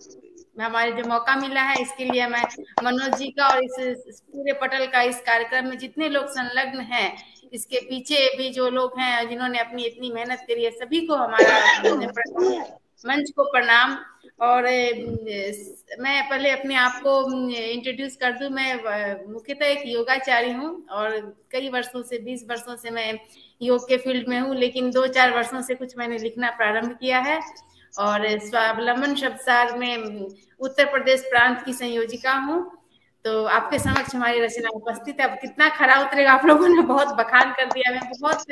हमारे जो मौका मिला है, इसके लिए मैं मनोज जी का और इस पूरे पटल का, इस कार्यक्रम में जितने लोग संलग्न हैं, इसके पीछे भी जो लोग हैं जिन्होंने अपनी इतनी मेहनत करी है, सभी को हमारा मंच को प्रणाम। और मैं पहले अपने आप को इंट्रोड्यूस कर दूं। मैं मुख्यतः एक योगाचारी हूं और कई वर्षों से, 20 वर्षों से मैं योग के फील्ड में हूं, लेकिन 2-4 वर्षों से कुछ मैंने लिखना प्रारंभ किया है। और स्वावलंबन शब्दसार में उत्तर प्रदेश प्रांत की संयोजिका हूं। तो आपके समक्ष हमारी रचना उपस्थित है। अब कितना खरा उतरेगा, आप लोगों ने बहुत बखान कर दिया। मैं बहुत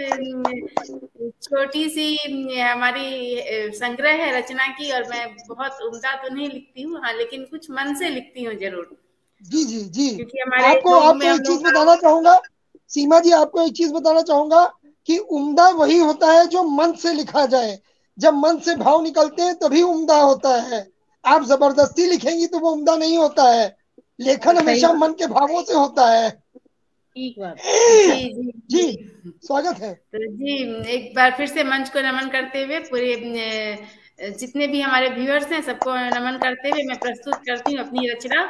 छोटी सी हमारी संग्रह है रचना की, और मैं बहुत उम्दा तो नहीं लिखती हूँ, हाँ, लेकिन कुछ मन से लिखती हूँ जरूर।
जी जी जी,
क्योंकि हमारे
आपको एक चीज बताना चाहूंगा सीमा जी, आपको एक चीज बताना चाहूंगा कि उम्दा वही होता है जो मन से लिखा जाए। जब मन से भाव निकलते हैं तभी उम्दा होता है। आप जबरदस्ती लिखेंगी तो वो उम्दा नहीं होता है। लेखन हमेशा मन के भावों से होता है।
ठीक बात। जी जी
जी, स्वागत है।
तो जी, एक बार फिर से मंच को नमन करते हुए, पूरे जितने भी हमारे व्यूअर्स हैं सबको नमन करते हुए मैं प्रस्तुत करती हूँ अपनी रचना।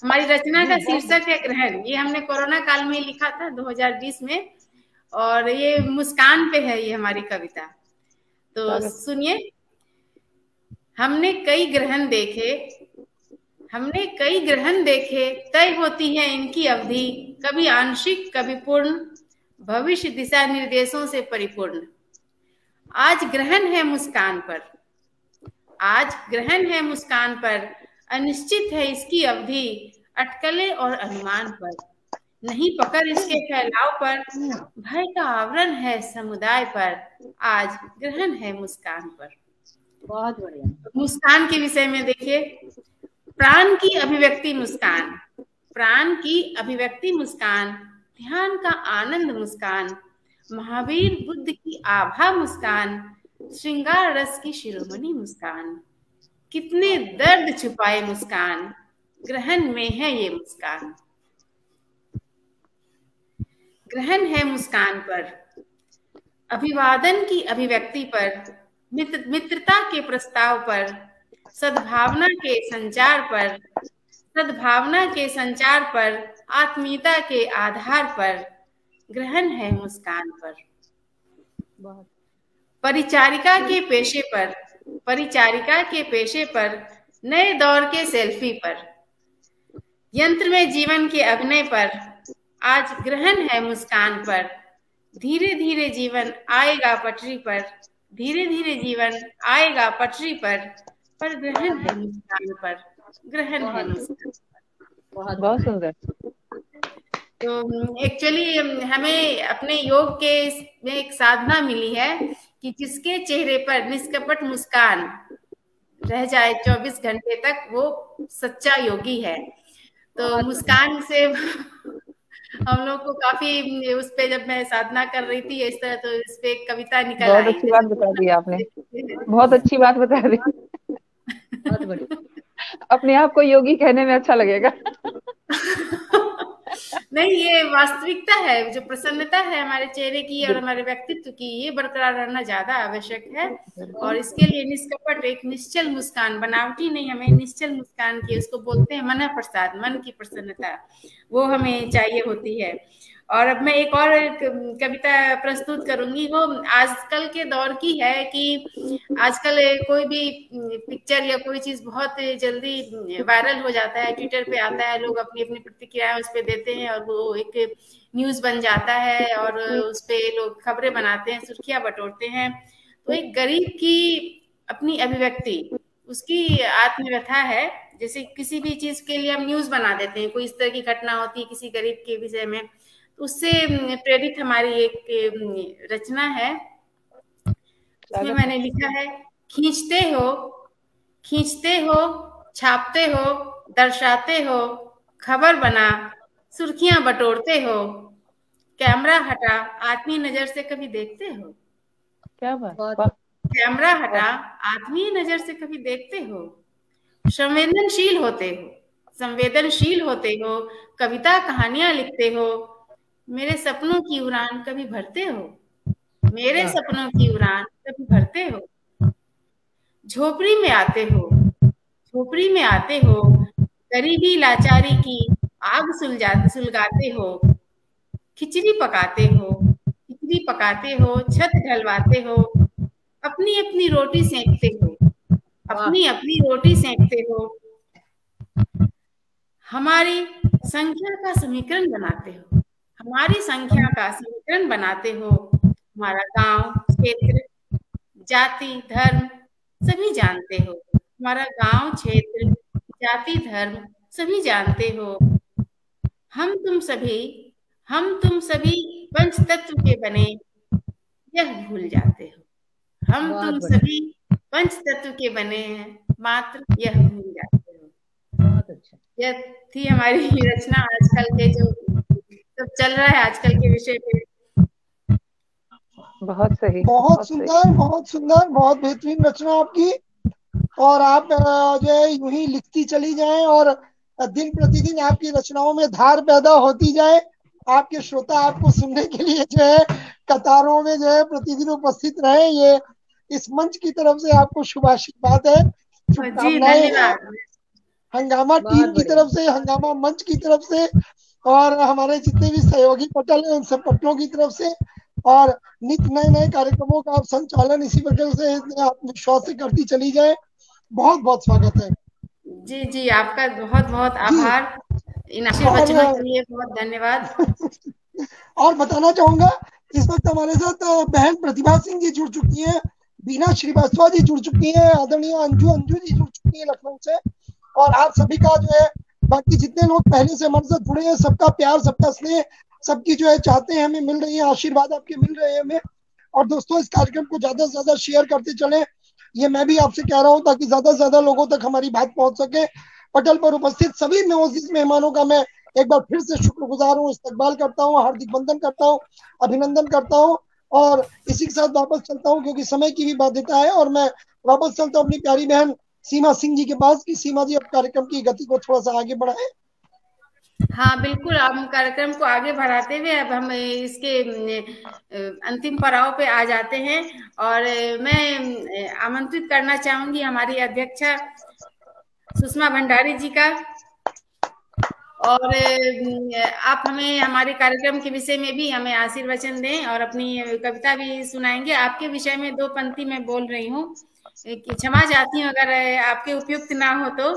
हमारी रचना का शीर्षक है ग्रहण। ये हमने कोरोना काल में लिखा था 2020 में, और ये मुस्कान पे है ये हमारी कविता। तो सुनिए। हमने कई ग्रहण देखे, तय होती है इनकी अवधि, कभी आंशिक कभी पूर्ण, भविष्य दिशा निर्देशों से परिपूर्ण। आज ग्रहण है मुस्कान पर, अनिश्चित है इसकी अवधि, अटकलें और अनुमान पर, नहीं पकड़ इसके फैलाव पर, भय का आवरण है समुदाय पर, आज ग्रहण है मुस्कान पर।
बहुत बढ़िया।
मुस्कान के विषय में देखिए। प्राण की अभिव्यक्ति मुस्कान, ध्यान का आनंद मुस्कान, महावीर बुद्ध की आभा मुस्कान, श्रृंगार रस की शिरोमणि मुस्कान, कितने दर्द छुपाए मुस्कान, ग्रहण में है ये मुस्कान। ग्रहण है मुस्कान पर, अभिवादन की अभिव्यक्ति पर, मित्रता के प्रस्ताव पर, सद्भावना के संचार पर, आत्मीयता के आधार पर, ग्रहण है मुस्कान पर। परिचारिका के पेशे पर, नए दौर के सेल्फी पर, यंत्र में जीवन के अभिनय पर, आज ग्रहण है मुस्कान पर। धीरे धीरे जीवन आएगा पटरी पर, पर ग्रहण है मुस्कान पर, ग्रहण है मुस्कान पर।
बहुत सुंदर।
तो एक्चुअली हमें अपने योग के में एक साधना मिली है कि जिसके चेहरे पर निष्कपट मुस्कान रह जाए 24 घंटे तक, वो सच्चा योगी है। तो मुस्कान से हम लोग को काफी उस पे, जब मैं साधना कर रही थी इस तरह, तो इस पे एक कविता निकल
बहुत
आई।
अच्छी बात बता दी आपने, बहुत अच्छी बात बता दी।
बहुत बढ़िया।
अपने आप को योगी कहने में अच्छा लगेगा।
नहीं, ये वास्तविकता है, जो प्रसन्नता है हमारे चेहरे की और हमारे व्यक्तित्व की, ये बरकरार रहना ज्यादा आवश्यक है। और इसके लिए निष्कपट एक निश्चल मुस्कान, बनावटी नहीं, हमें निश्चल मुस्कान की, उसको बोलते हैं मन प्रसाद, मन की प्रसन्नता, वो हमें चाहिए होती है। और अब मैं एक और कविता प्रस्तुत करूंगी, वो आजकल के दौर की है कि आजकल कोई भी पिक्चर या कोई चीज बहुत जल्दी वायरल हो जाता है, ट्विटर पे आता है, लोग अपनी अपनी प्रतिक्रियाएं उस पे देते हैं और वो एक न्यूज बन जाता है और उस पे लोग खबरें बनाते हैं, सुर्खियां बटोरते हैं। तो एक गरीब की अपनी अभिव्यक्ति, उसकी आत्मव्यथा है, जैसे किसी भी चीज के लिए हम न्यूज बना देते हैं, कोई इस तरह की घटना होती है किसी गरीब के विषय में, तो उससे प्रेरित हमारी एक रचना है। उसमें मैंने लिखा है, खींचते हो, छापते हो, दर्शाते हो, खबर बना, सुर्खियां बटोरते हो, कैमरा हटा, आत्मीय नजर से कभी देखते हो।
क्या बात।
कैमरा हटा, आत्मीय नजर से कभी देखते हो, संवेदनशील होते हो, कविता कहानियां लिखते हो, मेरे सपनों की उड़ान कभी भरते हो, मेरे सपनों की उड़ान कभी भरते हो, झोपड़ी में आते हो, गरीबी लाचारी की आग सुलगाते हो, खिचड़ी पकाते हो, छत ढलवाते हो, अपनी अपनी रोटी सेंकते हो, हमारी संख्या का समीकरण बनाते हो, हमारा गांव, क्षेत्र, जाति, धर्म सभी जानते हो, हमारा गांव, क्षेत्र, जाति, धर्म सभी जानते हो, हम तुम सभी पंच तत्व के बने, यह भूल जाते हो, हम तुम सभी पंच तत्व के बने हैं, मात्र यह भूल जाते हो।
बहुत अच्छा।
यह थी हमारी रचना, आजकल के जो सब चल रहा है आजकल के विषय पे।
बहुत सही,
बहुत सुंदर, बहुत सुंदर, बहुत बेहतरीन रचना आपकी। और आप जो है यूं ही लिखती चली जाएं और दिन प्रतिदिन आपकी रचनाओं में धार पैदा होती जाए, आपके श्रोता आपको सुनने के लिए जो है कतारों में जो है प्रतिदिन उपस्थित रहे। ये इस मंच की तरफ से आपको शुभाशीर्वाद है, शुभकामनाएं हैं, हंगामा टीम की तरफ से, हंगामा मंच की तरफ से, और हमारे जितने भी सहयोगी पटल हैं उन सब पटलों की तरफ से, और नित्य नए नए कार्यक्रमों का आप संचालन इसी प्रकार से आत्मविश्वास से करती चली जाए। बहुत बहुत स्वागत है।
जी जी, आपका बहुत बहुत आभार, इन आशीर्वचनों के लिए बहुत धन्यवाद।
और बताना चाहूंगा, इस वक्त हमारे साथ बहन प्रतिभा सिंह जी जुड़ चुकी हैं, बीना श्रीवास्तव जी जुड़ चुकी हैं, आदरणीय अंजू जी जुड़ चुकी है लखनऊ से, और आप सभी का जो है, बाकी जितने लोग पहले से हमारे साथ जुड़े हैं, सबका प्यार, सबका स्नेह, सबकी जो है चाहते हैं हमें मिल रही है, आशीर्वाद आपके मिल रहे हैं हमें। और दोस्तों, इस कार्यक्रम को ज्यादा से ज्यादा शेयर करते चले, ये मैं भी आपसे कह रहा हूँ, ताकि ज्यादा से ज्यादा लोगों तक हमारी बात पहुंच सके। पटल पर उपस्थित सभी मोअज़्ज़िज़ मेहमानों का मैं एक बार फिर से शुक्रगुजार हूँ, इस्तकबाल करता हूँ, हार्दिक वंदन करता हूँ, अभिनंदन करता हूँ, और इसी के साथ वापस चलता हूँ क्योंकि समय की भी बाध्यता है, और मैं वापस चलता हूँ अपनी प्यारी बहन सीमा सिंह जी के पास कि सीमा जी अब कार्यक्रम की गति को थोड़ा सा आगे बढ़ाएं।
हाँ बिल्कुल, हम कार्यक्रम को आगे बढ़ाते हुए अब हम इसके अंतिम पड़ाव पे आ जाते हैं, और मैं आमंत्रित करना चाहूंगी हमारी अध्यक्षा सुषमा भंडारी जी का, और आप हमें हमारे कार्यक्रम के विषय में भी हमें आशीर्वचन दें और अपनी कविता भी सुनाएंगे। आपके विषय में 2 पंक्ति मैं बोल रही हूँ, क्षमा चाहती हूँ अगर आपके उपयुक्त ना हो तो।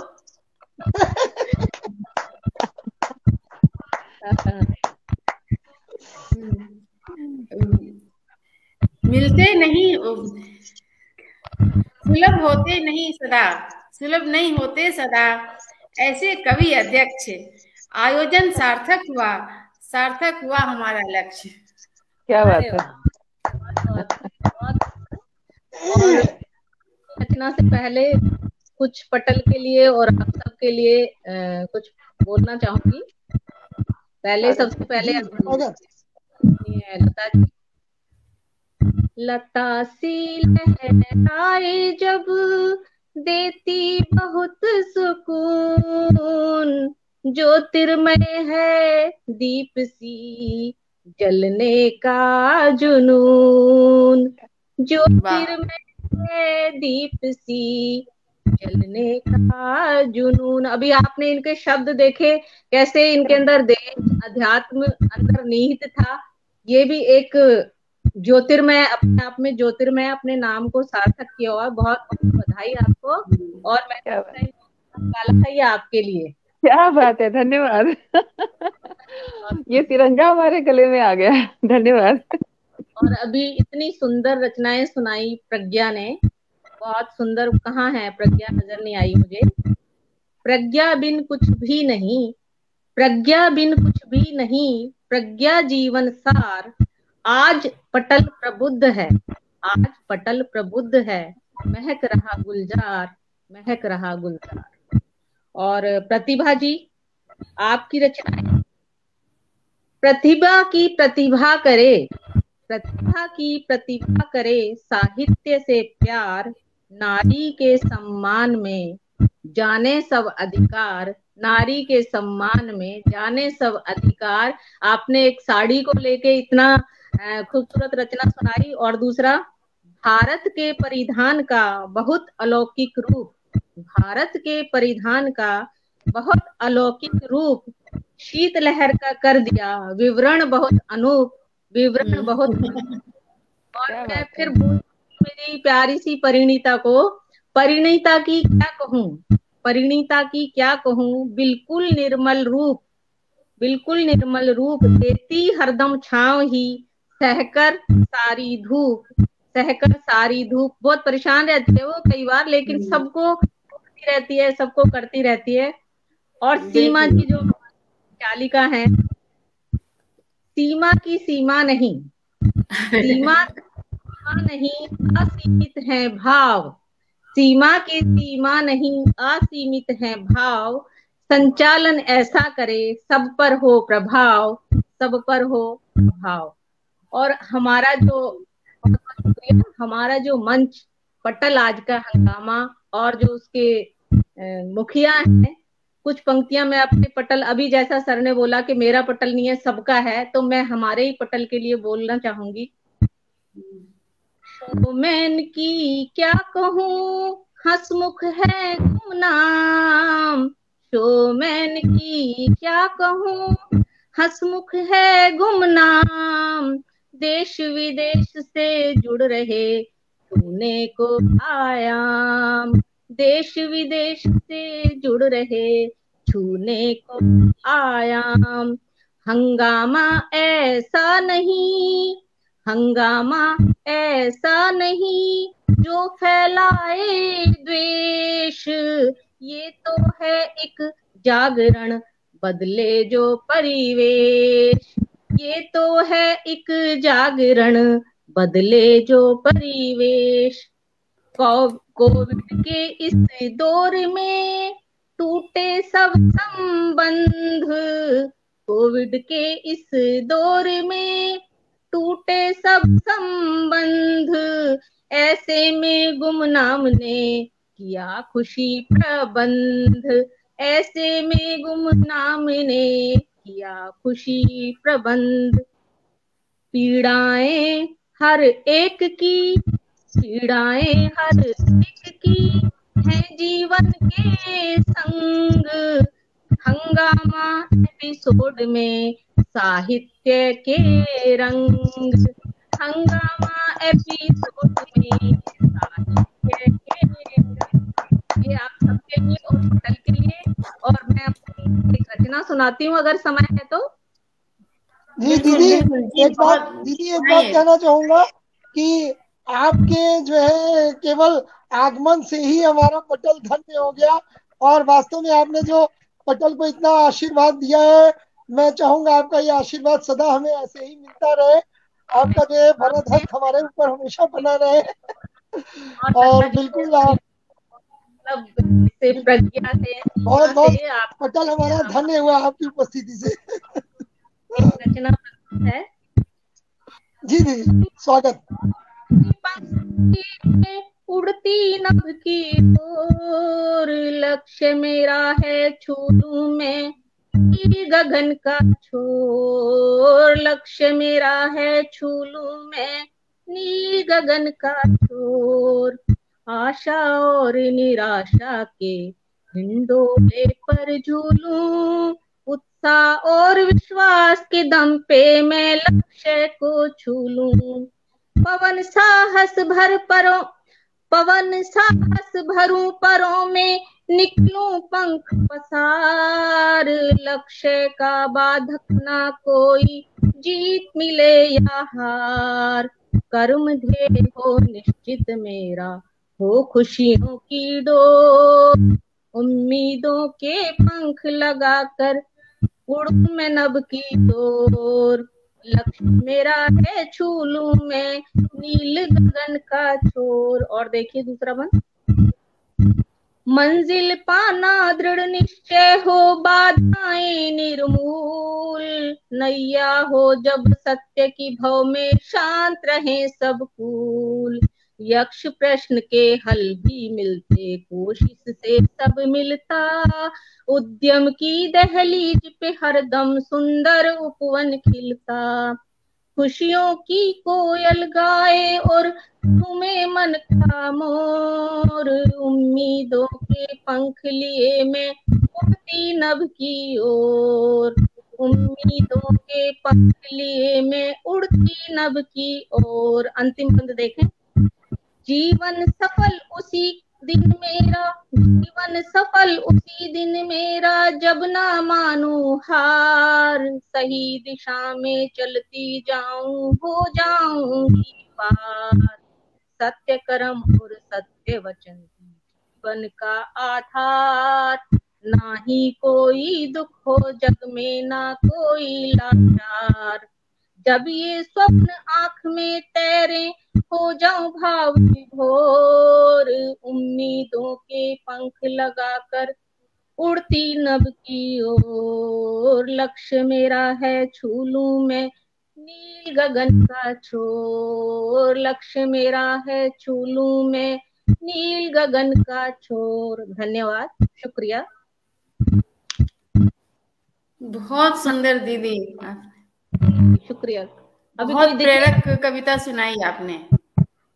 मिलते नहीं, सुलभ नहीं होते सदा, ऐसे कवि अध्यक्ष, आयोजन सार्थक हुआ हमारा लक्ष्य।
क्या बात है।
रचना से पहले कुछ पटल के लिए और आप सबके लिए कुछ बोलना चाहूंगी। पहले सबसे पहले लता जी, लता सी लहराए जब देती बहुत सुकून, ज्योतिर्मय है दीप सी जलने का जुनून, ज्योतिर्मय है दीप सी जलने का जुनून। अभी आपने इनके शब्द देखे कैसे इनके अंदर देश अध्यात्म अंदर निहित था। ये भी एक ज्योतिर्मय, अपने आप में ज्योतिर्मय अपने नाम को सार्थक किया हुआ। बहुत बहुत बधाई आपको। और मैं निकाला था ये आपके लिए।
क्या बात है, धन्यवाद। ये तिरंगा हमारे गले में आ गया, धन्यवाद।
और अभी इतनी सुंदर रचनाएं सुनाई प्रज्ञा ने, बहुत सुंदर। कहाँ है प्रज्ञा? नजर नहीं आई मुझे। प्रज्ञा बिन कुछ भी नहीं, प्रज्ञा बिन कुछ भी नहीं, प्रज्ञा जीवन सार। आज पटल प्रबुद्ध है, आज पटल प्रबुद्ध है, महक रहा गुलजार, महक रहा गुलजार। और प्रतिभा जी, आपकी रचनाएं, प्रतिभा की प्रतिभा करे, प्रतिभा की प्रतिभा करे, साहित्य से प्यार, नारी के सम्मान में जाने सब अधिकार, नारी के सम्मान में जाने सब अधिकार। आपने एक साड़ी को लेके इतना खूबसूरत रचना सुनाई। और दूसरा, भारत के परिधान का बहुत अलौकिक रूप, भारत के परिधान का बहुत अलौकिक रूप, शीतलहर का कर दिया विवरण बहुत अनूप, विवरण बहुत अनूप। और मैं फिर मेरी प्यारी सी परिणीता को, परिणीता की क्या कहूँ, परिणीता की क्या कहूँ, बिल्कुल निर्मल रूप, बिल्कुल निर्मल रूप, देती हरदम छांव ही, सहकर सारी धूप, सहकर सारी धूप। बहुत परेशान रहती है वो कई बार, लेकिन सबको करती रहती है, सबको करती रहती है। और सीमा की जो चालिका है, सीमा की सीमा नहीं, सीमा नहीं, असीमित है भाव, सीमा की सीमा नहीं, असीमित है भाव, संचालन ऐसा करे सब पर हो प्रभाव, सब पर हो प्रभाव। और हमारा जो मंच पटल आज का हंगामा, और जो उसके मुखिया हैं, कुछ पंक्तियां मैं अपने पटल, अभी जैसा सर ने बोला कि मेरा पटल नहीं है सबका है, तो मैं हमारे ही पटल के लिए बोलना चाहूंगी। शोमैन की क्या कहूँ, हंसमुख है गुमनाम, शोमैन की क्या कहूँ, हंसमुख है गुमनाम, देश विदेश से जुड़ रहे छूने को आयाम, देश विदेश से जुड़ रहे छूने को आयाम। हंगामा ऐसा नहीं, हंगामा ऐसा नहीं जो फैलाए द्वेष, ये तो है एक जागरण बदले जो परिवेश, ये तो है एक जागरण बदले जो परिवेश। कोविड के इस दौर में टूटे सब संबंध, कोविड के इस दौर में टूटे सब संबंध, ऐसे में गुमनाम ने किया खुशी प्रबंध, ऐसे में गुमनाम ने किया खुशी प्रबंध। पीड़ाएं हर एक की, पीड़ाएं हर एक की है जीवन के संग, हंगामा एपिसोड में साहित्य के रंग, हंगामा एपिसोड में साहित्य के रंग। ये आप सबके लिए और पटल के लिए। और मैं अपनी एक रचना सुनाती हूँ अगर समय है तो।
जी दीदी, एक बात कहना चाहूंगा कि आपके जो है केवल आगमन से ही हमारा पटल धन्य हो गया। और वास्तव में आपने जो पटल को इतना आशीर्वाद दिया है, मैं चाहूंगा आपका ये आशीर्वाद सदा हमें ऐसे ही मिलता रहे। आपका जो है भरत हस्त हमारे ऊपर हमेशा बना रहे। और बिल्कुल आप
से प्रज्ञा से
बहुत बहुत
आप
पटल हमारा धन्य हुआ आपकी उपस्थिति से।
रचना है
जी दीदी स्वागत।
उड़ती नभ की ओर लक्ष्य मेरा है छू लूं मैं गगन का छोर, लक्ष्य मेरा है छू लूं मैं नील गगन का छोर। आशा और निराशा के हिंडोले पर झूलूं, उत्साह और विश्वास के दम पे मैं लक्ष्य को छू लूं। पवन साहस भरूं परों में निकलूं पंख पसार, लक्ष्य का बाधक ना कोई जीत मिले या हार। कर्म ध्येय हो निश्चित मेरा हो खुशियों की डोर, उम्मीदों के पंख लगाकर उड़ूं मैं नभ की ओर। लक्ष्य मेरा है छू लूं मैं नील गगन का छोर। और देखिए दूसरा बंद। मंजिल पाना दृढ़ निश्चय हो बाधाएं निर्मूल, नैया हो जब सत्य की भव में शांत रहे सब कूल। यक्ष प्रश्न के हल भी मिलते कोशिश से सब मिलता, उद्यम की दहलीज पे हरदम सुंदर उपवन खिलता। खुशियों की कोयल गाए और तुम्हें मन का मोर, उम्मीदों के पंख लिए मैं उड़ती नभ की ओर, उम्मीदों के पंख लिए मैं उड़ती नभ की ओर। अंतिम बंद देखें। जीवन सफल उसी दिन मेरा जब ना मानू हार, सही दिशा में चलती जाऊं हो जाऊंगी पार। सत्य कर्म और सत्य वचन जीवन का आधार, ना ही कोई दुख हो जग में ना कोई लाचार। जब ये स्वप्न आंख में तैरे हो जाऊं भाव विभोर, उम्मीदों के पंख लगाकर उड़ती नभ की ओर। लक्ष्य मेरा है छू लूं मैं नील गगन का छोर, लक्ष्य मेरा है छू लूं मैं नील गगन का छोर। धन्यवाद, शुक्रिया।
बहुत सुंदर दीदी,
शुक्रिया।
अभी बहुत प्रेरक कविता सुनाई आपने।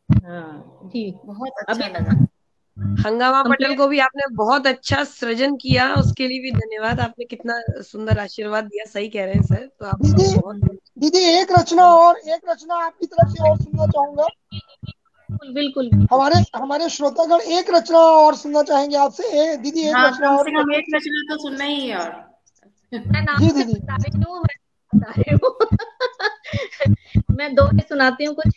हाँ जी,
बहुत अच्छा लगा।
हंगामा पटेल को भी आपने बहुत अच्छा सृजन किया, उसके लिए भी धन्यवाद। आपने कितना सुंदर आशीर्वाद दिया। सही कह रहे हैं सर। तो आप
दीदी एक रचना आपकी तरफ से और सुनना चाहूंगा।
बिल्कुल
हमारे श्रोतागण एक रचना और सुनना चाहेंगे आपसे। दीदी एक रचना और,
हम एक रचना तो सुनना ही है। और
जी दीदी
मैं दो ही सुनाती हूँ कुछ।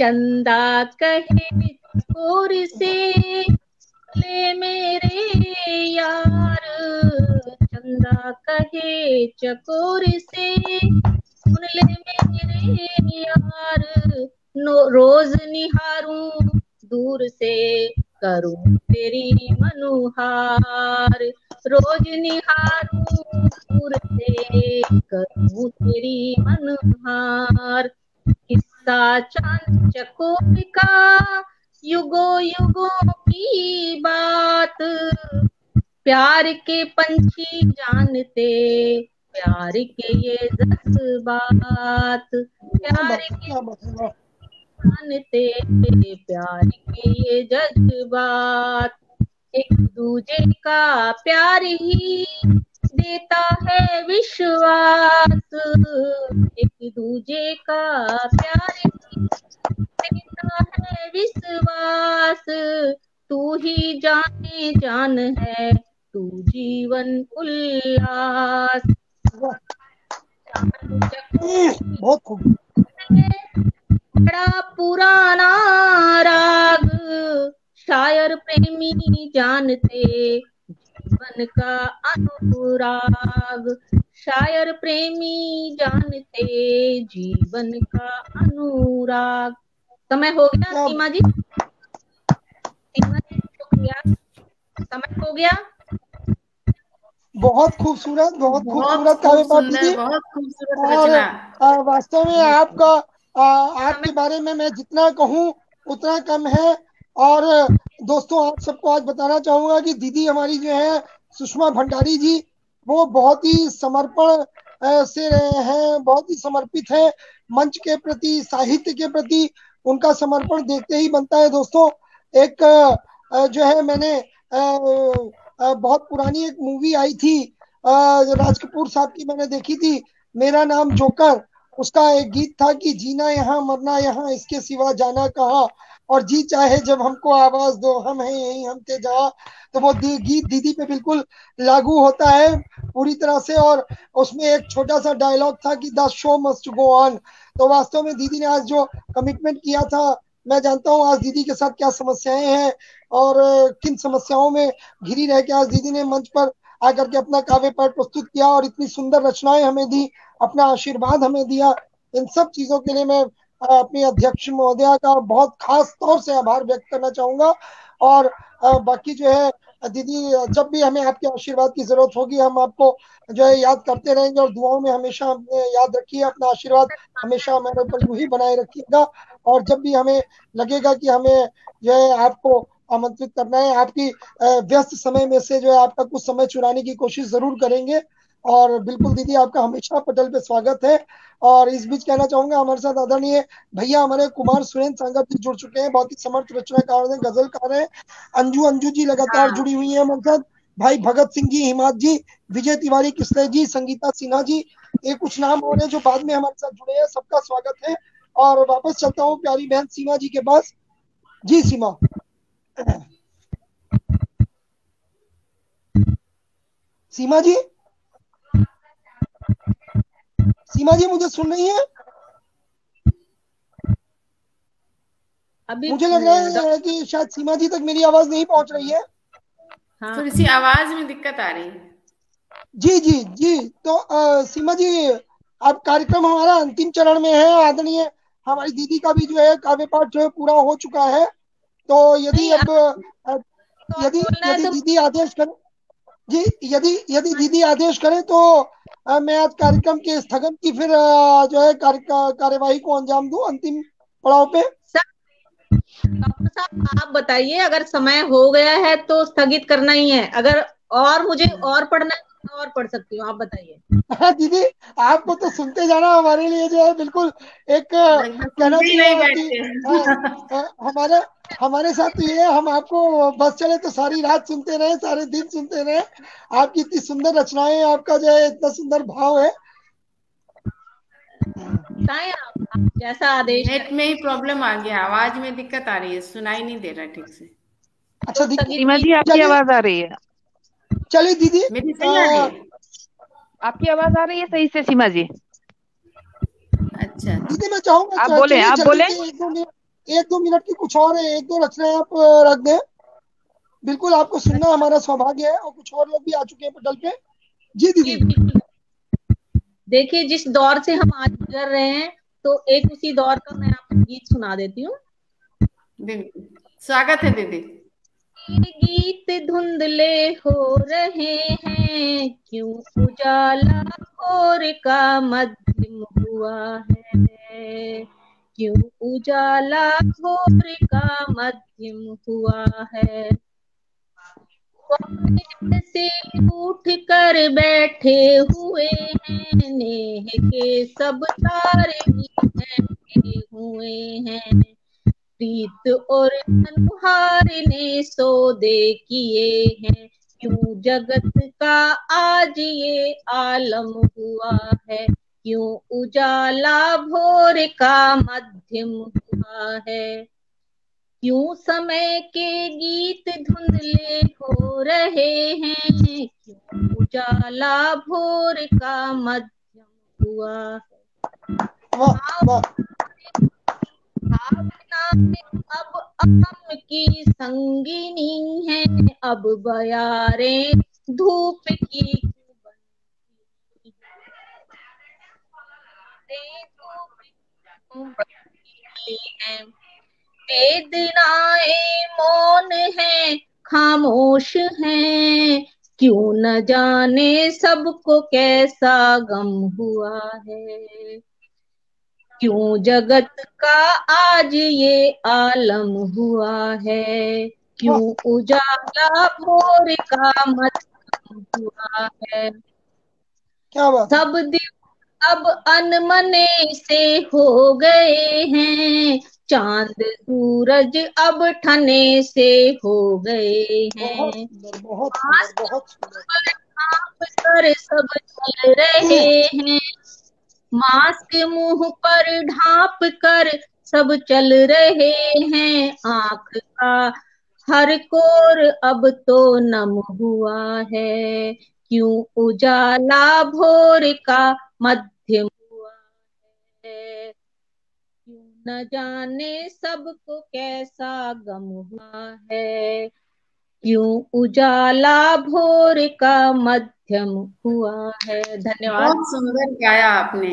चंदा कहे चकोर से ले मेरे यार, चंदा कहे चकोर से सुन ले मेरे यार, रोज निहारूं दूर से करूं तेरी मनुहार, रोज निहारूं दूर से करूं तेरी मनुहार। किस्सा चांद चकोर का युगों युगों की बात, प्यार के पंछी जानते प्यार के ये जज्बात, प्यार के जानते प्यार के ये जज्बात। एक दूजे का प्यार ही देता है विश्वास, एक दूजे का प्यार ही देता है विश्वास। तू ही जाने जान है तू जीवन उल्लास।
बहुत खूब।
बड़ा पुराना राग शायर प्रेमी जानते जीवन का अनुराग, शायर प्रेमी जानते जीवन का अनुराग। समय हो गया सीमा जी, शुक्रिया। समय हो गया।
बहुत खूबसूरत काव्य पाठ दीदी।
बहुत खूबसूरत रचना।
वास्तव में आपका आपके बारे में मैं जितना कहूँ उतना कम है। और दोस्तों, आप सबको आज बताना चाहूंगा कि दीदी हमारी जो है सुषमा भंडारी जी, वो बहुत ही समर्पण से रहे हैं, बहुत ही समर्पित है मंच के प्रति, साहित्य के प्रति। उनका समर्पण देखते ही बनता है दोस्तों। एक जो है मैंने बहुत पुरानी एक मूवी आई थी राज कपूर साहब की, मैंने देखी थी, मेरा नाम जोकर। उसका एक गीत था कि जीना यहाँ मरना यहाँ, इसके सिवा जाना कहाँ, और जी चाहे जब हमको आवाज दो, हम हैं यही हम थे जहाँ। तो वो गीत दीदी पे बिल्कुल लागू होता है पूरी तरह से। और उसमें एक छोटा सा डायलॉग था कि the show must go on. तो वास्तव में दीदी ने आज जो कमिटमेंट किया था, मैं जानता हूँ आज दीदी के साथ क्या समस्याएं हैं और किन समस्याओं में घिरी रह के आज दीदी ने मंच पर आकर के अपना काव्य पाठ प्रस्तुत किया और इतनी सुंदर रचनाएं हमें दी, अपना आशीर्वाद हमें दिया। इन सब चीजों के लिए मैं अपनी अध्यक्ष महोदया का बहुत खास तौर से आभार व्यक्त करना चाहूंगा। और बाकी जो है दीदी, जब भी हमें आपके आशीर्वाद की जरूरत होगी, हम आपको जो है याद करते रहेंगे और दुआओं में हमेशा याद रखिए। अपना आशीर्वाद हमेशा हमारे ऊपर यूं ही बनाए रखिएगा। और जब भी हमें लगेगा कि हमें जो है आपको आमंत्रित करना है, आपकी व्यस्त समय में से जो है आपका कुछ समय चुराने की कोशिश जरूर करेंगे। और बिल्कुल दीदी, आपका हमेशा पटल पे स्वागत है। और इस बीच कहना चाहूंगा, हमारे साथ आदरणीय भैया हमारे कुमार सुरेंद्र संगत जी जुड़ चुके हैं, बहुत ही समर्थ रचनाकार हैं, गजलकार हैं। अंजू जी लगातार जुड़ी हुई है हमारे साथ। भाई भगत सिंह जी, हिमाद जी, विजय तिवारी किसले जी, संगीता सिन्हा जी, ये कुछ नाम और हैं जो बाद में हमारे साथ जुड़े हैं। सबका स्वागत है। और वापस चलता हूँ प्यारी बहन सीमा जी के पास। जी सीमा। सीमा जी, सीमा जी मुझे सुन रही है?
अभी
मुझे लग रहा है कि शायद सीमा जी तक मेरी आवाज नहीं पहुंच रही है।
हाँ,
थोड़ी सी आवाज में दिक्कत आ रही है।
जी जी जी। तो सीमा जी, अब कार्यक्रम हमारा अंतिम चरण में है। आदरणीय हमारी दीदी का भी जो है काव्य पाठ जो है पूरा हो चुका है। तो यदि अब यदि यदि दीदी आदेश करें, जी यदि दीदी आदेश करें तो मैं आज कार्यक्रम के स्थगन की फिर जो है कार्यवाही को अंजाम दूं अंतिम पड़ाव पे।
डॉक्टर साहब आप बताइए, अगर समय हो गया है तो स्थगित करना ही है, अगर और मुझे और पढ़ना है तो मैं और पढ़ सकती हूँ, आप बताइए।
हाँ दीदी, आपको तो सुनते जाना हमारे लिए जो है बिल्कुल एक कहना
सुनते ही
चाहिए
नहीं
कि
बैठते।
हमारे हमारे साथ तो ये है, हम आपको बस चले तो सारी रात सुनते रहे, सारे दिन सुनते रहे। आपकी इतनी सुंदर रचनाएं, आपका जो है इतना सुंदर भाव है।
बताएं आप जैसा आदेश
नेट में ही प्रॉब्लम आ गया, आवाज में दिक्कत आ रही है, सुनाई नहीं दे रहा ठीक से।
अच्छा
तो
सीमा जी, आपकी आवाज आ रही है?
चलिए दीदी,
मेरी सही आ रही है?
आपकी आवाज आ रही है सही से सीमा जी?
अच्छा
दीदी मैं चाहूंगा
आप बोले,
चलिए
आप
जल्दी
बोले।
से एक दो मिनट की कुछ और है, एक दो रचनाएं आप रख दें। बिल्कुल आपको सुनना हमारा सौभाग्य है। और कुछ और लोग भी आ चुके हैं पटल पे। जी दीदी।
देखिए, जिस दौर से हम आज गुजर रहे हैं, तो एक उसी दौर का मैं आपको गीत सुना देती हूँ।
बिल्कुल, स्वागत है दीदी।
गीत धुंधले हो रहे हैं, क्यों उजाला भोर का मध्यम हुआ है, क्यों उजाला भोर का मध्यम हुआ है। जैसे उठ कर बैठे हुए हैं, नेह के सब तारे बैठे हुए हैं, प्रीत और अनुहार ने सौदे किए हैं, क्यों जगत का आज ये आलम हुआ है, क्यों उजाला भोर का मध्यम हुआ है, क्यों समय के गीत धुंधले हो रहे हैं, क्यों उजाला भोर का मध्यम हुआ है। अब आम की संगिनी है, अब बयारे धूप की है, वेदनाएं मौन है, खामोश हैं, क्यों न जाने सबको कैसा गम हुआ है। क्यों जगत का आज ये आलम हुआ है, क्यों उजाला भोर का मध्यम हुआ है।
क्या बात है।
सब दिन अब अनमने से हो गए हैं, चांद सूरज अब ठने से हो गए
बहुत
हैं।
सुंदर, बहुत सुंदर, बहुत सुंदर।
ढांप कर सब चल रहे हैं, मास्क मुंह पर ढांप कर सब चल रहे हैं। आंख का हर कोर अब तो नम हुआ है, क्यों उजाला भोर का मध्यम हुआ है। क्यों न जाने सबको कैसा गम हुआ है, क्यों उजाला भोर का मध्यम हुआ है। धन्यवाद।
बहुत सुंदर गाया आपने।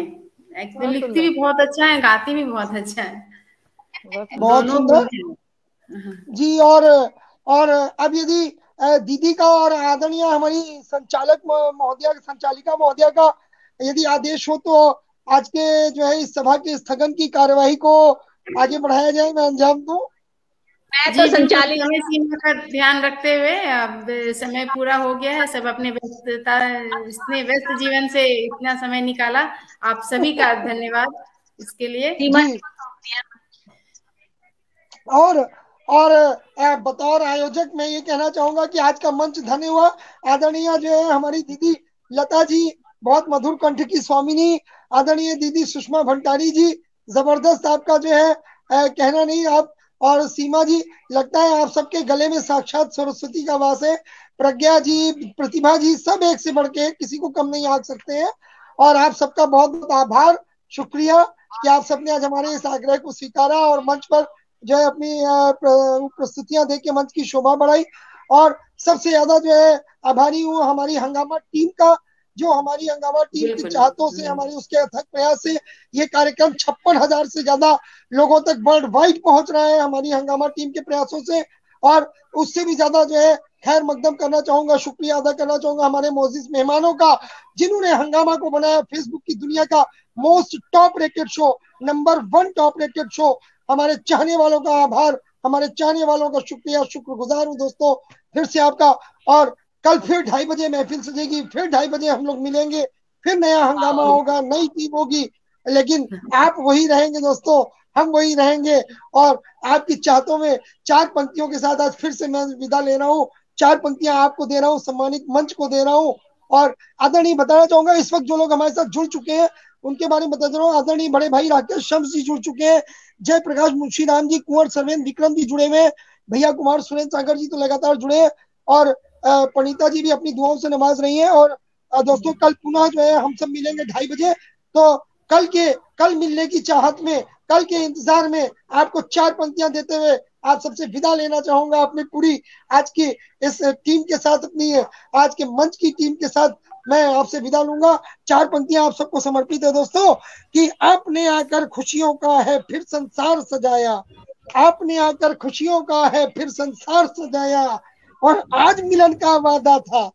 एक्चुअली लिखती भी बहुत अच्छा है, गाती भी बहुत अच्छा है,
बहुत
दोनों
सुंदर
गुण हैं।
जी। और अब यदि दीदी का और आदरणीय हमारी संचालक महोदया, संचालिका महोदया का यदि आदेश हो तो आज के जो है इस सभा के स्थगन की कार्यवाही को आगे बढ़ाया जाए, मैं अंजाम दूं।
मैं
जी
तो
बिल्कुल,
संचालित
समय सीमा का ध्यान रखते हुए अब समय पूरा हो गया है, सब अपने व्यस्तता, इतने व्यस्त जीवन से इतना समय निकाला, आप सभी का धन्यवाद इसके लिए।
सीमा।
जी। और बतौर आयोजक मैं ये कहना चाहूंगा कि आज का मंच धन्य हुआ। आदरणीय जो है हमारी दीदी लता जी, बहुत मधुर कंठ की स्वामिनी, आदरणीय दीदी सुषमा भंडारी जी, जबरदस्त आपका जो है कहना नहीं आप। और सीमा जी, लगता है आप सबके गले में साक्षात सरस्वती का वास है। प्रज्ञा जी, प्रतिभा जी, सब एक से बढ़ के, किसी को कम नहीं आंक सकते हैं। और आप सबका बहुत बहुत आभार, शुक्रिया कि आप सबने आज हमारे इस आग्रह को स्वीकारा और मंच पर जो है अपनी प्रस्तुतियां देके मंच की शोभा बढ़ाई। और सबसे ज्यादा जो है आभारी हूँ हमारी हंगामा टीम का, जो हमारी हंगामा टीम की चाहतों से, हमारे उसके अथक प्रयास से ये कार्यक्रम 56,000 से ज्यादा लोगों तक वर्ल्ड वाइड पहुंच रहा है, हमारी हंगामा टीम के प्रयासों से। और उससे भी ज्यादा जो है खैर मकदम करना चाहूंगा, शुक्रिया अदा करना चाहूंगा हमारे मोजिज मेहमानों का, जिन्होंने हंगामा को बनाया फेसबुक की दुनिया का most top rated show, number 1 top rated show. हमारे चाहने वालों का आभार, हमारे चाहने वालों का शुक्रिया, शुक्रगुजार हूँ दोस्तों फिर से आपका। और कल फिर 2:30 बजे महफिल सजेगी, फिर 2:30 बजे हम लोग मिलेंगे, फिर नया हंगामा होगा, नई टीम होगी, लेकिन आप वही रहेंगे दोस्तों, हम वही रहेंगे। और आपकी चाहतों में 4 पंक्तियों के साथ आज फिर से मैं विदा ले रहा हूँ, 4 पंक्तियां आपको दे रहा हूँ, सम्मानित मंच को दे रहा हूँ। और आदरणीय बताना चाहूंगा इस वक्त जो लोग हमारे साथ जुड़ चुके हैं उनके बारे में बता दे रहा हूँ। आदरणीय बड़े भाई राकेश शम्स जी जुड़ चुके हैं, जयप्रकाश मुंशीराम जी, कुंवर सर्वेन विक्रम जी जुड़े हुए हैं, भैया कुमार सुरेंद्र सागर जी तो लगातार जुड़े हैं, और पनीता जी भी अपनी दुआओं से नवाज रही हैं। और दोस्तों कल पुनः जो है हम सब मिलेंगे 2:30 बजे। तो कल मिलने की चाहत में, कल के इंतजार में आपको 4 पंक्तियां देते हुए आप सबसे विदा लेना चाहूंगा अपनी पूरी आज की इस टीम के साथ, अपनी आज के मंच की टीम के साथ मैं आपसे विदा लूंगा। 4 पंक्तियां आप सबको समर्पित है दोस्तों कि आपने आकर खुशियों का है फिर संसार सजाया, आपने आकर खुशियों का है फिर संसार सजाया, और आज मिलन का वादा था।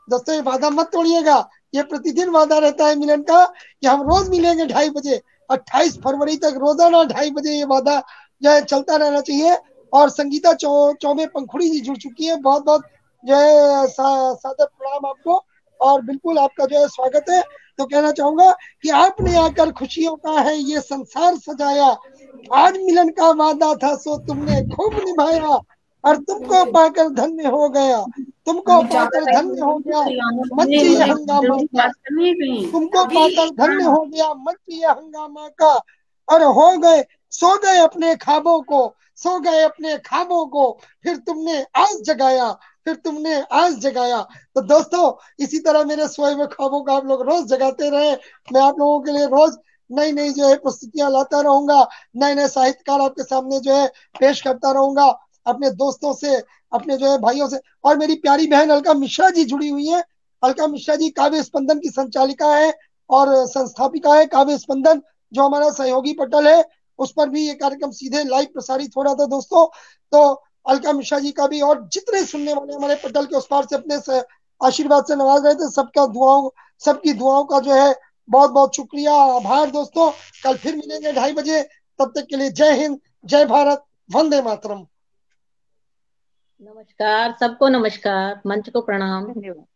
दोस्तों ये वादा मत तोड़िएगा, ये प्रतिदिन वादा रहता है मिलन का कि हम रोज मिलेंगे 2:30 बजे, 28 फरवरी तक रोजाना 2:30 बजे ये वादा जो है चलता रहना चाहिए। और संगीता चौबे पंखुड़ी जी जुड़ चुकी है, बहुत बहुत जो है सादर प्रणाम आपको, और बिल्कुल आपका जो है स्वागत है। तो कहना चाहूंगा कि आपने आकर खुशियों का है ये संसार सजाया, आज मिलन का वादा था सो तुमने खूब निभाया, और तुमको पाकर धन्य हो गया, तुमको पाकर धन्य हो गया मंच ये हंगामा का, तुमको पाकर धन्य हो गया मंच ये हंगामा का, और हो गए सो गए अपने ख्वाबों को, सो गए अपने ख्वाबों को, फिर तुमने आज जगाया, फिर तुमने आज जगाया। तो दोस्तों इसी तरह मेरे सोए हुए ख्वाबों को आप लोग रोज जगाते रहे, मैं आप लोगों के लिए रोज नई नई जो है प्रस्तुतियां लाता रहूंगा, नए नए साहित्यकार आपके सामने जो है पेश करता रहूंगा, अपने दोस्तों से, अपने जो है भाइयों से। और मेरी प्यारी बहन अलका मिश्रा जी जुड़ी हुई है, अलका मिश्रा जी काव्य स्पंदन की संचालिका है और संस्थापिका है काव्य स्पंदन, जो हमारा सहयोगी पटल है, उस पर भी ये कार्यक्रम सीधे लाइव प्रसारित हो रहा था दोस्तों। तो अलका मिश्रा जी का भी, और जितने सुनने वाले हमारे पटल के उस पार से अपने से आशीर्वाद से नवाज रहे थे, सबकी दुआओं का जो है बहुत बहुत शुक्रिया, आभार दोस्तों। कल फिर मिलेंगे 2:30 बजे, तब तक के लिए जय हिंद, जय भारत, वंदे मातरम।
नमस्कार सबको, नमस्कार, मंच को प्रणाम।
धन्यवाद।